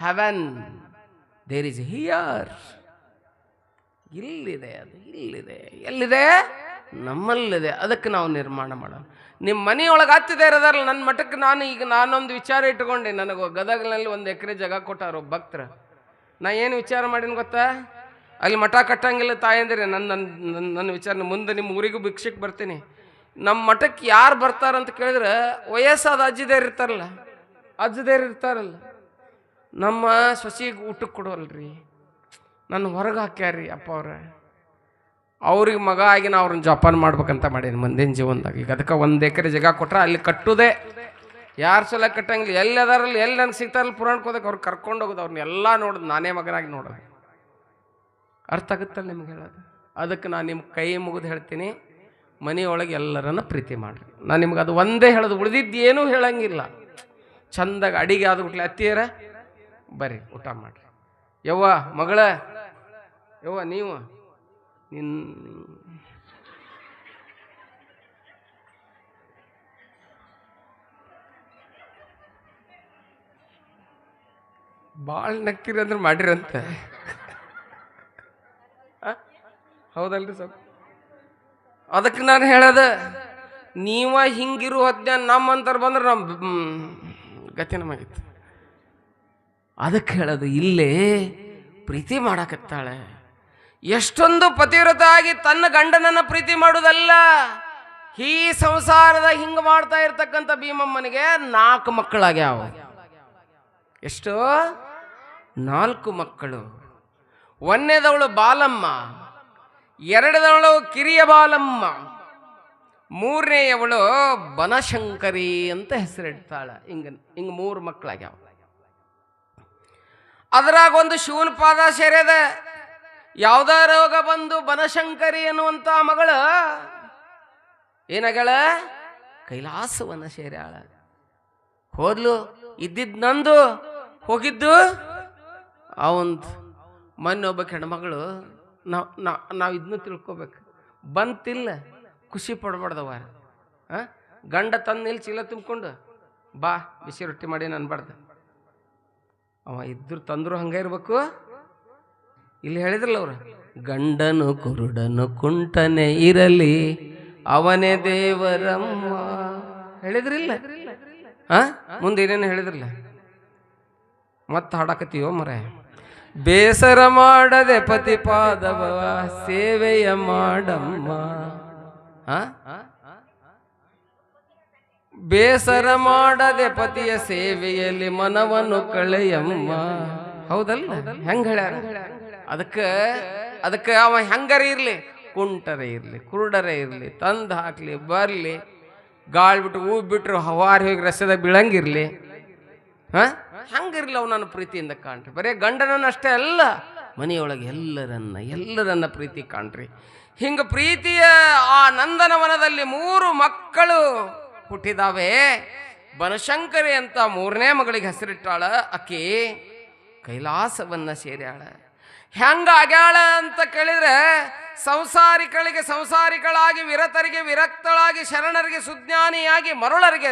heaven, there is here. ಇಲ್ಲಿದೆ, ಅದು ಇಲ್ಲಿದೆ. ಎಲ್ಲಿದೆ? ನಮ್ಮಲ್ಲಿದೆ. ಅದಕ್ಕೆ ನಾವು ನಿರ್ಮಾಣ ಮಾಡೋಣ. ನಿಮ್ಮ ಮನೆಯೊಳಗೆ ಹತ್ತಿದೆ ಇರೋದಾರಲ್ಲ. ನನ್ನ ಮಠಕ್ಕೆ ನಾನೊಂದು ವಿಚಾರ ಇಟ್ಕೊಂಡೆ. ನನಗೆ ಗದಗನಲ್ಲಿ 1 ಎಕರೆ ಜಾಗ ಕೊಟ್ಟಾರ ಭಕ್ತರ. ನಾ ಏನು ವಿಚಾರ ಮಾಡೀನಿ ಗೊತ್ತಾ? ಅಲ್ಲಿ ಮಠ ಕಟ್ಟಂಗಿಲ್ಲ ತಾಯಂದಿರಿ. ನನ್ನ ವಿಚಾರ ಮುಂದೆ ನಿಮ್ಮ ಊರಿಗೂ ಭಿಕ್ಷಕ್ಕೆ ಬರ್ತೀನಿ. ನಮ್ಮ ಮಠಕ್ಕೆ ಯಾರು ಬರ್ತಾರಂತ ಕೇಳಿದ್ರೆ ವಯಸ್ಸಾದ ಅಜ್ಜಿದೇರು ಇರ್ತಾರಲ್ಲ. ನಮ್ಮ ಸೊಸಿಗೆ ಊಟಕ್ಕೆ ಕೊಡೋಲ್ರಿ, ನನ್ನ ಹೊರಗೆ ಹಾಕ್ಯಾರ್ರಿ ಅಪ್ಪ ಅವ್ರಿಗೆ ಮಗ ಆಗಿ ನಾ ಅವ್ರನ್ನ ಜೋಪಾನ ಮಾಡ್ಬೇಕಂತ ಮಾಡೀನಿ ಮುಂದಿನ ಜೀವನದಾಗ. ಈಗ ಅದಕ್ಕೆ 1 ಎಕರೆ ಜಾಗ ಕೊಟ್ರೆ ಅಲ್ಲಿ ಕಟ್ಟುದೇ, ಯಾರು ಸಲ ಕಟ್ಟಂಗಿಲ್ಲ. ಎಲ್ಲಿ ಅದಾರಲ್ಲಿ ಎಲ್ಲಿ ನನಗೆ ಸಿಗ್ತಾರಲ್ಲ ಪುರಾಣಕ್ಕೆ ಹೋದಕ್ಕೆ ಅವ್ರು ಕರ್ಕೊಂಡು ಹೋಗೋದು, ಅವ್ರನ್ನೆಲ್ಲ ನೋಡೋದು, ನಾನೇ ಮಗನಾಗಿ ನೋಡೋದು. ಅರ್ಥ ಆಗುತ್ತಲ್ಲ ನಿಮ್ಗೆ ಹೇಳೋದು? ಅದಕ್ಕೆ ನಾನು ನಿಮ್ಮ ಕೈ ಮುಗಿದು ಹೇಳ್ತೀನಿ, ಮನೆಯೊಳಗೆ ಎಲ್ಲರನ್ನ ಪ್ರೀತಿ ಮಾಡಿರಿ. ನಾನು ನಿಮ್ಗೆ ಅದು ಒಂದೇ ಹೇಳೋದು, ಉಳಿದಿದ್ದು ಏನೂ ಹೇಳಂಗಿಲ್ಲ. ಚಂದಾಗ ಅಡಿಗೆ ಆದ್ಬಿಟ್ಲೆ ಅತ್ತಿಯರ ಬರ್ರಿ ಊಟ ಮಾಡಿರಿ. ಯವ್ವ ಮಗಳ, ಯವ್ವ ನೀವು ಭಾಳ ನಕ್ಕಿರಿ ಅಂದ್ರೆ ಮಾಡಿರಂತೆ. ಹೌದಲ್ರಿ ಸ್ವಲ್ಪ? ಅದಕ್ಕೆ ನಾನು ಹೇಳೋದ, ನೀವ ಹಿಂಗಿರು ಹೊತ್ತ ನಮ್ಮಂತರ ಬಂದ್ರೆ ನಮ್ಮ ಗತಿ ನಮಗಿತ್ತು. ಅದಕ್ಕೆ ಹೇಳೋದು, ಇಲ್ಲೇ ಪ್ರೀತಿ ಮಾಡಕತ್ತಾಳೆ. ಎಷ್ಟೊಂದು ಪತಿವ್ರತ ಆಗಿ ತನ್ನ ಗಂಡನನ್ನು ಪ್ರೀತಿ ಮಾಡೋದಲ್ಲ, ಈ ಸಂಸಾರದ ಹಿಂಗೆ ಮಾಡ್ತಾ ಇರ್ತಕ್ಕಂಥ ಭೀಮಮ್ಮನಿಗೆ 4 ಮಕ್ಕಳಾಗ್ಯಾವ. ಎಷ್ಟು? 4 ಮಕ್ಕಳು. 1ನೇದವಳು ಬಾಲಮ್ಮ, 2ನೇದವಳು ಕಿರಿಯ ಬಾಲಮ್ಮ, 3ನೇಯವಳು ಬನಶಂಕರಿ ಅಂತ ಹೆಸರಿಡ್ತಾಳೆ. ಹಿಂಗೆ 3 ಮಕ್ಕಳಾಗ್ಯಾವ. ಅದ್ರಾಗ ಒಂದು ಶಿವನ ಪಾದ ಸೇರಿದ. ಯಾವುದ ರೋಗ ಬಂದು ಬನಶಂಕರಿ ಅನ್ನುವಂಥ ಮಗಳು ಏನಾಗಳ ಕೈಲಾಸವನ್ನ ಸೇರ್ಯಾಳ. ಹೋದ್ಲು, ಇದ್ದಿದ್ದು ನಂದು, ಹೋಗಿದ್ದು ಅವಂದು. ಮೊನ್ನೆ ಒಬ್ಬ ಹೆಣ್ಮಗಳು, ನಾವು ಇದನ್ನು ತಿಳ್ಕೊಬೇಕು, ಬಂತಿಲ್ಲ ಖುಷಿ ಪಡ್ಬಾರ್ದವ. ಗಂಡ ತಂದು ಚೀಲ ತುಂಬಿಕೊಂಡು ಬಾ ಬಿಸಿ ರೊಟ್ಟಿ ಮಾಡಿ ಅನ್ಬಾರ್ದು. ಅವ ಇದ್ರು ತಂದ್ರು ಹಂಗೆ ಇರ್ಬೇಕು. ಇಲ್ಲಿ ಹೇಳಿದ್ರಲ್ಲ ಅವ್ರು, ಗಂಡನು ಕುರುಡನು ಕುಂಟನೆ ಇರಲಿ ಅವನೇ ದೇವರಮ್ಮ ಹೇಳಿದ್ರಿಲ್ಲ? ಮುಂದೆ ಏನೇನು ಹೇಳಿದ್ರಲ್ಲ, ಮತ್ತೆ ಹಾಡಕತ್ತೀವೋ ಮರ. ಬೇಸರ ಮಾಡದೆ ಪತಿಪಾದವ ಸೇವೆಯ ಮಾಡಮ್ಮ, ಬೇಸರ ಮಾಡದೆ ಪತಿಯ ಸೇವೆಯಲ್ಲಿ ಮನವನ್ನು ಕಳೆಯಮ್ಮ. ಹೌದಲ್ಲ? ಹೆಂಗ ಹೇಳ್ಯಾರ? ಅದಕ್ಕೆ ಅವ ಹೆಂಗರೇ ಇರ್ಲಿ, ಕುಂಟರೇ ಇರ್ಲಿ, ಕುರುಡರೇ ಇರ್ಲಿ, ತಂದು ಹಾಕ್ಲಿ, ಬರ್ಲಿ, ಗಾಳಿ ಬಿಟ್ಟು ಹೂ ಬಿಟ್ರು ಹವಾರಿ ಹೋಗಿ ರಸ್ತೆದಾಗ ಬೀಳಂಗಿರ್ಲಿ, ಹಂಗಿರ್ಲಿ ಅವನನ್ನು ಪ್ರೀತಿಯಿಂದ ಕಾಣ್ರಿ. ಬರೀ ಗಂಡನನ್ನ ಅಷ್ಟೇ ಅಲ್ಲ, ಮನೆಯೊಳಗೆ ಎಲ್ಲರನ್ನ ಪ್ರೀತಿ ಕಾಣ್ರಿ. ಹಿಂಗ ಪ್ರೀತಿಯ ಆ ನಂದನವನದಲ್ಲಿ 3 ಮಕ್ಕಳು ಹುಟ್ಟಿದಾವೆ. ಬನಶಂಕರಿ ಅಂತ 3ನೇ ಮಗಳಿಗೆ ಹೆಸರಿಟ್ಟಾಳ. ಆಕಿ ಕೈಲಾಸವನ್ನ ಸೇರ್ಯಾಳ. ಹೆಂಗ ಆಗ್ಯಾಳ ಅಂತ ಕೇಳಿದ್ರೆ, ಸಂಸಾರಿಗಳಾಗಿ ವಿರತರಿಗೆ ವಿರಕ್ತಳಾಗಿ, ಶರಣರಿಗೆ ಸುಜ್ಞಾನಿಯಾಗಿ, ಮರುಳರಿಗೆ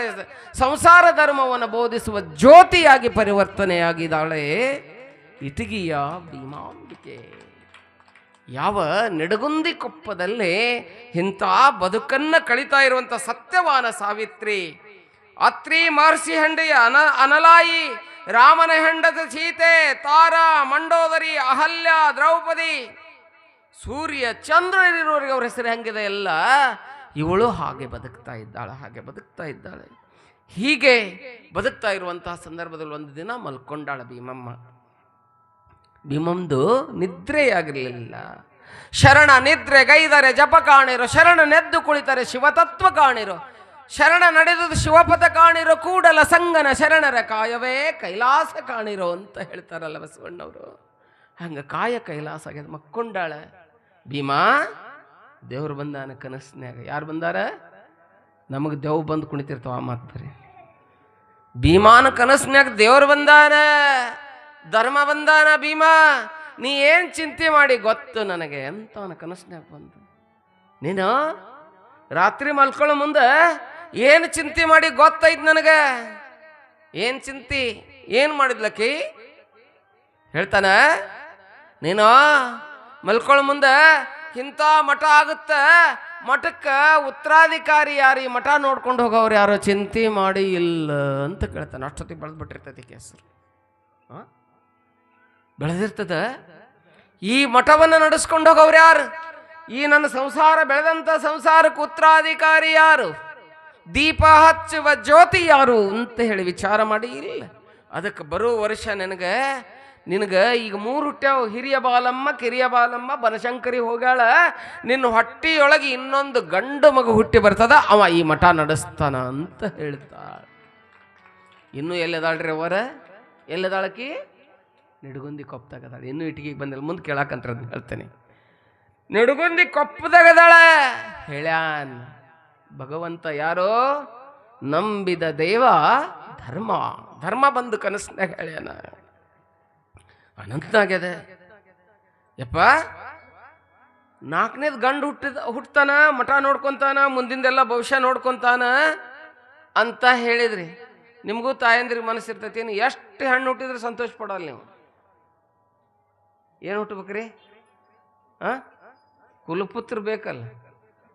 ಸಂಸಾರ ಧರ್ಮವನ್ನು ಬೋಧಿಸುವ ಜ್ಯೋತಿಯಾಗಿ ಪರಿವರ್ತನೆಯಾಗಿದ್ದಾಳೆ ಇಟಗಿಯ ಭೀಮಾಂಬಿಕೆ. ಯಾವ ನೆಡಗುಂದಿ ಕೊಪ್ಪದಲ್ಲಿ ಇಂಥ ಬದುಕನ್ನು ಕಳೀತಾ ಇರುವಂಥ ಸತ್ಯವಾನ ಸಾವಿತ್ರಿ, ಅತ್ರಿ ಮಹರ್ಷಿ ಹಂಡೆಯ ಅನಲಾಯಿ, ರಾಮನ ಹೆಂಡತಿ ಸೀತೆ, ತಾರಾ, ಮಂಡೋದರಿ, ಅಹಲ್ಯ, ದ್ರೌಪದಿ, ಸೂರ್ಯ ಚಂದ್ರನಿರೋರಿಗೆ ಅವ್ರ ಹೆಸರು ಹೆಂಗಿದೆ ಎಲ್ಲ, ಇವಳು ಹಾಗೆ ಬದುಕ್ತಾ ಇದ್ದಾಳೆ. ಹೀಗೆ ಬದುಕ್ತಾ ಇರುವಂತಹ ಸಂದರ್ಭದಲ್ಲಿ ಒಂದು ದಿನ ಮಲ್ಕೊಂಡಾಳ ಭೀಮಂದು ನಿದ್ರೆಯಾಗಿರಲಿಲ್ಲ. ಶರಣ ನಿದ್ರೆ ಗೈದರೆ ಜಪ ಕಾಣಿರೋ, ಶರಣ ನೆದ್ದು ಕುಳಿತರೆ ಶಿವತತ್ವ ಕಾಣಿರೋ, ಶರಣ ನಡೆದುದು ಶಿವಪಥ ಕಾಣಿರೋ, ಕೂಡಲ ಸಂಗನ ಶರಣರ ಕಾಯವೇ ಕೈಲಾಸ ಕಾಣಿರೋ ಅಂತ ಹೇಳ್ತಾರಲ್ಲ ಬಸವಣ್ಣವರು. ಹಂಗ ಕಾಯ ಕೈಲಾಸ ಆಗ್ಯದ. ಮಕ್ಕೊಂಡಾಳ ಭೀಮಾ. ದೇವ್ರು ಬಂದಾನ ಕನಸ್ನ್ಯಾಗ. ಯಾರು ಬಂದಾರ? ನಮಗೆ ದೇವ್ ಬಂದು ಕುಣಿತಿರ್ತಾವ ಆ ಮಾತು ಬರೀ. ಭೀಮಾನ ಕನಸ್ನ್ಯಾಗ ದೇವ್ರು ಬಂದಾನ, ಧರ್ಮ ಬಂದಾನ. ಭೀಮಾ ನೀ ಏನು ಚಿಂತೆ ಮಾಡಿ ಗೊತ್ತು ನನಗೆ ಅಂತ ಅವನ ಕನಸ್ನ್ಯಾಗ ಬಂದು. ನೀನು ರಾತ್ರಿ ಮಲ್ಕೊಳ್ಳೋ ಮುಂದೆ ಏನು ಚಿಂತೆ ಮಾಡಿ ಗೊತ್ತೈತ್ ನನಗೆ? ಏನು ಚಿಂತೆ ಏನು ಮಾಡಿದ್ಲಕ್ಕಿ ಹೇಳ್ತಾನ. ನೀನು ಮಲ್ಕೊಳ್ಳೋ ಮುಂದೆ ಇಂಥ ಮಠ ಆಗುತ್ತ, ಮಠಕ್ಕೆ ಉತ್ತರಾಧಿಕಾರಿ ಯಾರು, ಈ ಮಠ ನೋಡ್ಕೊಂಡು ಹೋಗೋರು ಯಾರೋ ಚಿಂತೆ ಮಾಡಿ ಇಲ್ಲ ಅಂತ ಕೇಳ್ತಾನೆ. ಅಷ್ಟೊತ್ತಿಗೆ ಬೆಳೆದ್ಬಿಟ್ಟಿರ್ತೈತಿ ಕೇಸರು, ಬೆಳೆದಿರ್ತದ. ಈ ಮಠವನ್ನು ನಡೆಸ್ಕೊಂಡು ಹೋಗೋರು ಯಾರು? ಈ ನನ್ನ ಸಂಸಾರ ಬೆಳೆದಂಥ ಸಂಸಾರಕ್ಕೆ ಉತ್ತರಾಧಿಕಾರಿ ಯಾರು? ದೀಪ ಹಚ್ಚುವ ಜ್ಯೋತಿ ಯಾರು ಅಂತ ಹೇಳಿ ವಿಚಾರ ಮಾಡಿ ಇಲ್ಲ. ಅದಕ್ಕೆ ಬರೋ ವರ್ಷ ನಿನಗೆ ಈಗ 3 ಹುಟ್ಟ್ಯಾವ. ಹಿರಿಯ ಬಾಲಮ್ಮ, ಕಿರಿಯ ಬಾಲಮ್ಮ, ಬನಶಂಕರಿ ಹೋಗ್ಯಾಳ. ನಿನ್ನ ಹೊಟ್ಟಿಯೊಳಗೆ ಇನ್ನೊಂದು ಗಂಡು ಮಗು ಹುಟ್ಟಿ ಬರ್ತದ, ಅವ ಈ ಮಠ ನಡೆಸ್ತಾನ ಅಂತ ಹೇಳ್ತಾಳ. ಇನ್ನೂ ಎಲ್ಲದಾಳ್ರಿ ಅವರ? ಎಲ್ಲದಾಳಕಿ? ನಿಡುಗುಂದಿ ಕೊಪ್ಪದಾಗದಾಳ. ಇನ್ನೂ ಇಟ್ಟಿಗೆ ಬಂದಿಲ್ಲ, ಮುಂದೆ ಕೇಳಾಕಂತ್ರ ಹೇಳ್ತೇನೆ. ನಿಡುಗುಂದಿ ಕೊಪ್ಪದಾಗದಾಳ. ಹೇಳ್ಯಾನ್ ಭಗವಂತ ಯಾರೋ? ನಂಬಿದ ದೇವ ಧರ್ಮ. ಧರ್ಮ ಬಂದು ಕನಸ್ನಾಗ ಹೇಳ್ಯಾನ. ಅನಂತನಾಗ್ಯದ. ಯಪ್ಪ 4ನೇದು ಗಂಡು ಹುಟ್ಟತಾನ, ಮಠ ನೋಡ್ಕೊಂತಾನ, ಮುಂದಿಂದೆಲ್ಲ ಭವಿಷ್ಯ ನೋಡ್ಕೊಂತಾನ ಅಂತ ಹೇಳಿದ್ರಿ. ನಿಮಗೂ ತಾಯಂದ್ರಿಗೆ ಮನಸ್ಸಿರ್ತೈತಿ. ಎಷ್ಟು ಹೆಣ್ಣು ಹುಟ್ಟಿದ್ರೆ ಸಂತೋಷ ಪಡಲ್ಲ ನೀವು? ಏನು ಹುಟ್ಟಬೇಕ್ರಿ? ಕುಲಪುತ್ರ ಬೇಕಲ್ಲ.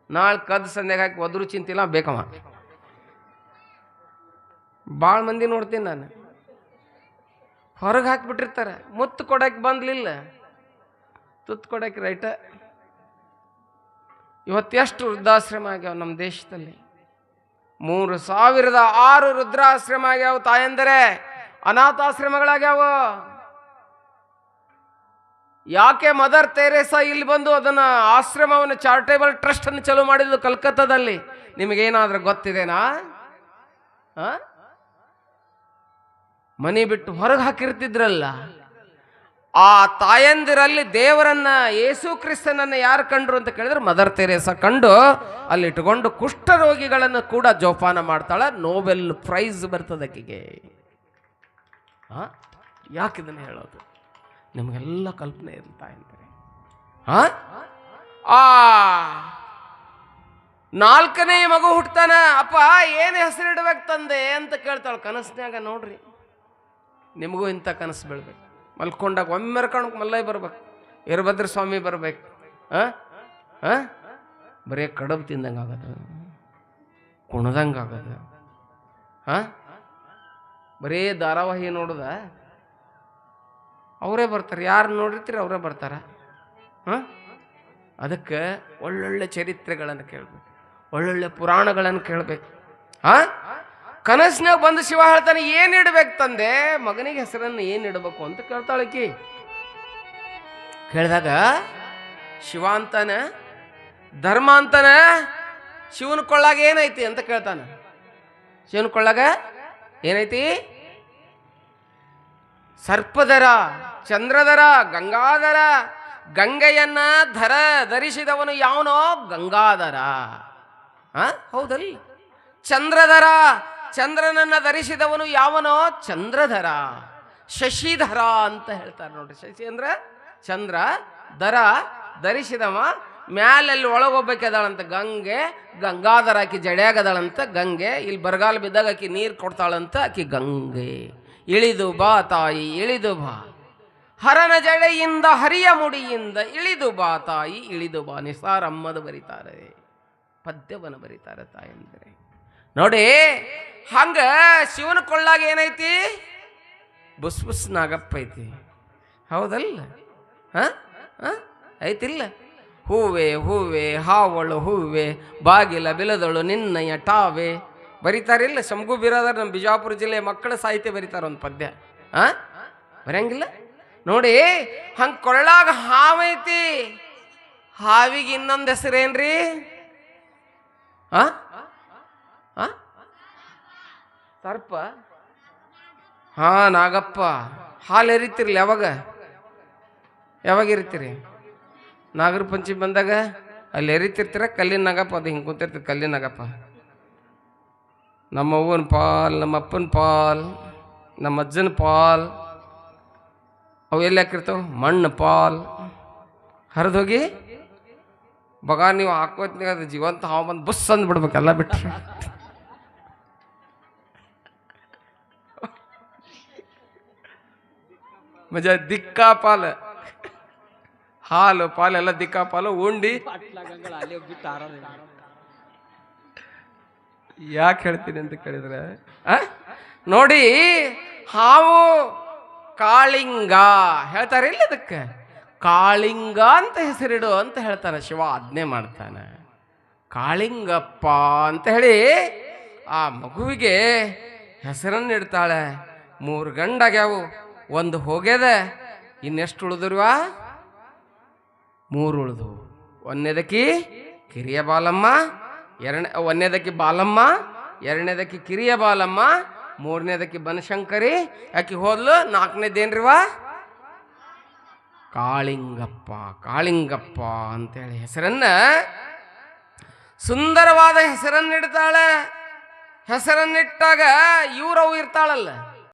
ನಾಳೆ ಕದ್ದು ಸಂಧ್ಯಾಗ ಹಾಕಿ ಒದ್ರು ಚಿಂತಿಲ್ಲ ಬೇಕಮ್ಮ. ಭಾಳ ಮಂದಿ ನೋಡ್ತೀನಿ ನಾನು, ಹೊರಗೆ ಹಾಕಿಬಿಟ್ಟಿರ್ತಾರೆ. ಮುತ್ತು ಕೊಡಕ್ಕೆ ಬಂದ್ಲಿಲ್ಲ, ತುತ್ತು ಕೊಡಕ್ಕೆ ರೈಟ. ಇವತ್ತೆಷ್ಟು ವೃದ್ಧಾಶ್ರಮ ಆಗ್ಯಾವ ನಮ್ಮ ದೇಶದಲ್ಲಿ? 3006 ವೃದ್ಧಾಶ್ರಮ ಆಗ್ಯಾವ ತಾಯಂದರೆ, ಅನಾಥಾಶ್ರಮಗಳಾಗ್ಯಾವ. ಯಾಕೆ ಮದರ್ ತೆರೇಸಾ ಇಲ್ಲಿ ಬಂದು ಅದನ್ನ ಆಶ್ರಮವನ್ನು ಚಾರಿಟೇಬಲ್ ಟ್ರಸ್ಟ್ ಅನ್ನು ಚಾಲೂ ಮಾಡಿದ್ದು ಕಲ್ಕತ್ತಾದಲ್ಲಿ? ನಿಮಗೇನಾದ್ರೂ ಗೊತ್ತಿದೆನಾ? ಮನೆ ಬಿಟ್ಟು ಹೊರಗೆ ಹಾಕಿರ್ತಿದ್ರಲ್ಲ, ಆ ತಾಯಂದಿರಲ್ಲಿ ದೇವರನ್ನ, ಯೇಸು ಕ್ರಿಸ್ತನನ್ನ ಯಾರು ಕಂಡ್ರು ಅಂತ ಕೇಳಿದ್ರೆ ಮದರ್ ತೆರೇಸಾ ಕಂಡು ಅಲ್ಲಿ ಇಟ್ಕೊಂಡು ಕುಷ್ಠರೋಗಿಗಳನ್ನು ಕೂಡ ಜೋಪಾನ ಮಾಡ್ತಾಳ. Nobel prize ಬರ್ತದಕ್ಕಿಗೆ. ಯಾಕಿದನ್ನು ಹೇಳೋದು? ನಿಮಗೆಲ್ಲ ಕಲ್ಪನೆ ಇರ್ತಾ ಇರ್ತಾರೆ. 4ನೇ ಮಗು ಹುಟ್ಟತಾನ. ಅಪ್ಪ ಏನು ಹೆಸರಿಡ್ಬೇಕು ತಂದೆ ಅಂತ ಕೇಳ್ತಾಳ ಕನಸ್ನ್ಯಾಗ. ನೋಡ್ರಿ, ನಿಮಗೂ ಇಂಥ ಕನಸು ಬೀಳ್ಬೇಕು. ಮಲ್ಕೊಂಡಾಗ ಒಮ್ಮೆ ಕಣಕ್ ಮಲ್ಲಯ್ಯ ಬರ್ಬೇಕು, ವೀರಭದ್ರ ಸ್ವಾಮಿ ಬರ್ಬೇಕು. ಬರೀ ಕಡಬು ತಿಂದಂಗೆ ಆಗದ, ಕುಣದಂಗೆ ಆಗದ, ಬರೀ ಧಾರಾವಾಹಿ ನೋಡುದ. ಅವರೇ ಬರ್ತಾರೆ. ಯಾರು ನೋಡಿರ್ತೀರಿ ಅವರೇ ಬರ್ತಾರ. ಅದಕ್ಕೆ ಒಳ್ಳೊಳ್ಳೆ ಚರಿತ್ರೆಗಳನ್ನು ಕೇಳಬೇಕು, ಒಳ್ಳೊಳ್ಳೆ ಪುರಾಣಗಳನ್ನು ಕೇಳಬೇಕು. ಕನಸಿನಾಗ ಬಂದು ಶಿವ ಹೇಳ್ತಾನೆ, ಏನು ಇಡ್ಬೇಕು ತಂದೆ? ಮಗನಿಗೆ ಹೆಸರನ್ನು ಏನು ಇಡಬೇಕು ಅಂತ ಕೇಳ್ತಾಳಕಿ. ಕೇಳಿದಾಗ ಶಿವ ಅಂತಾನ, ಧರ್ಮ ಅಂತಾನ, ಶಿವನ ಕೊಳ್ಳಾಗ ಏನೈತಿ ಅಂತ ಕೇಳ್ತಾನ. ಶಿವನ ಕೊಳ್ಳಾಗ ಏನೈತಿ? ಸರ್ಪಧರ, ಚಂದ್ರಧರ, ಗಂಗಾಧರ. ಗಂಗೆಯನ್ನ ಧರಿಸಿದವನು ಯಾವನೋ? ಗಂಗಾಧರ. ಹೌದಲ್ಲ? ಚಂದ್ರಧರ, ಚಂದ್ರನನ್ನ ಧರಿಸಿದವನು ಯಾವನೋ? ಚಂದ್ರಧರ. ಶಶಿಧರ ಅಂತ ಹೇಳ್ತಾರೆ ನೋಡ್ರಿ. ಶಶಿ ಅಂದ್ರೆ ಚಂದ್ರ, ಧರ ಧರಿಸಿದವ. ಮ್ಯಾಲಲ್ಲಿ ಒಳಗೋಗ್ಬೇಕದಾಳಂತ ಗಂಗೆ. ಗಂಗಾಧರ ಆಕಿ ಜಡ್ಯಾಗದಾಳಂತ ಗಂಗೆ. ಇಲ್ಲಿ ಬರಗಾಲ ಬಿದ್ದಾಗ ಆಕಿ ನೀರು ಕೊಡ್ತಾಳಂತ ಆಕಿ ಗಂಗೆ. ಇಳಿದು ಬಾ ತಾಯಿ, ಇಳಿದು ಬಾ. ಹರನ ಜಡೆಯಿಂದ, ಹರಿಯ ಮುಡಿಯಿಂದ ಇಳಿದು ಬಾ ತಾಯಿ, ಇಳಿದು ಬಾ. ನಿಸಾರಮ್ಮದು ಬರೀತಾರೆ, ಪದ್ಯವನ್ನು ಬರೀತಾರೆ ತಾಯಂದ್ರೆ. ನೋಡಿ, ಹಂಗ ಶಿವನ ಕೊಳ್ಳಾಗ ಏನೈತಿ? ಬುಸ್ ಬುಸ್ ನಾಗಪ್ಪ ಐತಿ. ಹೌದಲ್ಲ? ಐತಿಲ್ಲ? ಹೂವೆ ಹೂವೆ ಹಾವಳು ಹೂವೆ, ಬಾಗಿಲ ಬಿಲದಳು ನಿನ್ನಯ ಟಾವೆ. ಬರೀತಾರಿಲ್ಲ? ಶಂಭು ಬಿರಾದರ್ ನಮ್ಮ ಬಿಜಾಪುರ ಜಿಲ್ಲೆ ಮಕ್ಕಳ ಸಾಹಿತ್ಯ ಬರೀತಾರ ಒಂದು ಪದ್ಯ. ಬರಂಗಿಲ್ಲ? ನೋಡಿ, ಹಂಗೆ ಕೊಳ್ಳಾಗ ಹಾವೈತಿ. ಹಾವಿಗೆ ಇನ್ನೊಂದು ಹೆಸರೇನ್ರಿ? ಸರ್ಪ. ನಾಗಪ್ಪ. ಹಾಲು ಎರಿತಿರ್ಲಿ ಯಾವಾಗ ಎರಿತೀರಿ? ನಾಗರ ಪಂಚಮಿ ಬಂದಾಗ ಅಲ್ಲಿ ಎರಿತಿರ್ತೀರ. ಕಲ್ಲಿನ ನಾಗಪ್ಪ, ಅದು ಹಿಂಗೆ ಕೂತಿರ್ತೀರಿ. ಕಲ್ಲಿನ ನಾಗಪ್ಪ. ನಮ್ಮ ಅವ್ವನ ಪಾಲ್, ನಮ್ಮ ಅಪ್ಪನ ಪಾಲ್, ನಮ್ಮ ಅಜ್ಜನ ಪಾಲ್. ಅವು ಎಲ್ಲಿ ಹಾಕಿರ್ತಾವ? ಮಣ್ಣು ಪಾಲ್. ಹರಿದೋಗಿ ಬಗ ನೀವು ಹಾಕೋತ್ನಾಗ ಅದು ಜೀವಂತ ಹಾವು ಬಂದು ಬುಸ್ ಅಂದು ಬಿಡ್ಬೇಕೆಲ್ಲ ಬಿಟ್ರೆ. ಮಜಾ ದಿಕ್ಕಾಪಾಲ. ಹಾಲು ಪಾಲೆಲ್ಲ ದಿಕ್ಕಾಪಾಲು ಉಂಡಿ. ಯಾಕೆ ಹೇಳ್ತೀನಿ ಅಂತ ಕೇಳಿದ್ರೆ, ನೋಡಿ, ಹಾವು ಕಾಳಿಂಗ ಹೇಳ್ತಾರೆ ಇಲ್ಲ ಅದಕ್ಕೆ. ಕಾಳಿಂಗ ಅಂತ ಹೆಸರಿಡು ಅಂತ ಹೇಳ್ತಾನೆ. ಶಿವ ಆಜ್ಞೆ ಮಾಡ್ತಾನೆ. ಕಾಳಿಂಗಪ್ಪ ಅಂತ ಹೇಳಿ ಆ ಮಗುವಿಗೆ ಹೆಸರನ್ನು ಇಡ್ತಾಳೆ. 3 ಗಂಡಾಗ್ಯಾವು, 1 ಹೋಗ್ಯದ, ಇನ್ನೆಷ್ಟು ಉಳಿದ್ರಿವಾ? 3 ಉಳಿದು. 1ನೇದಕ್ಕಿ ಕಿರಿಯ ಬಾಲಮ್ಮ, 1ನೇದಕ್ಕಿ ಬಾಲಮ್ಮ, 2ನೇದಕ್ಕಿ ಕಿರಿಯ ಬಾಲಮ್ಮ, 3ನೇದಕ್ಕಿ ಬನಶಂಕರಿ. ಆಕಿ ಹೋದ್ಲು. 4ನೇದೇನ್ರಿವಾ? ಕಾಳಿಂಗಪ್ಪ. ಕಾಳಿಂಗಪ್ಪ ಅಂತೇಳಿ ಹೆಸರನ್ನ, ಸುಂದರವಾದ ಹೆಸರನ್ನಿಡ್ತಾಳೆ. ಹೆಸರನ್ನಿಟ್ಟಾಗ ಇವ್ರವು ಇರ್ತಾಳಲ್ಲ,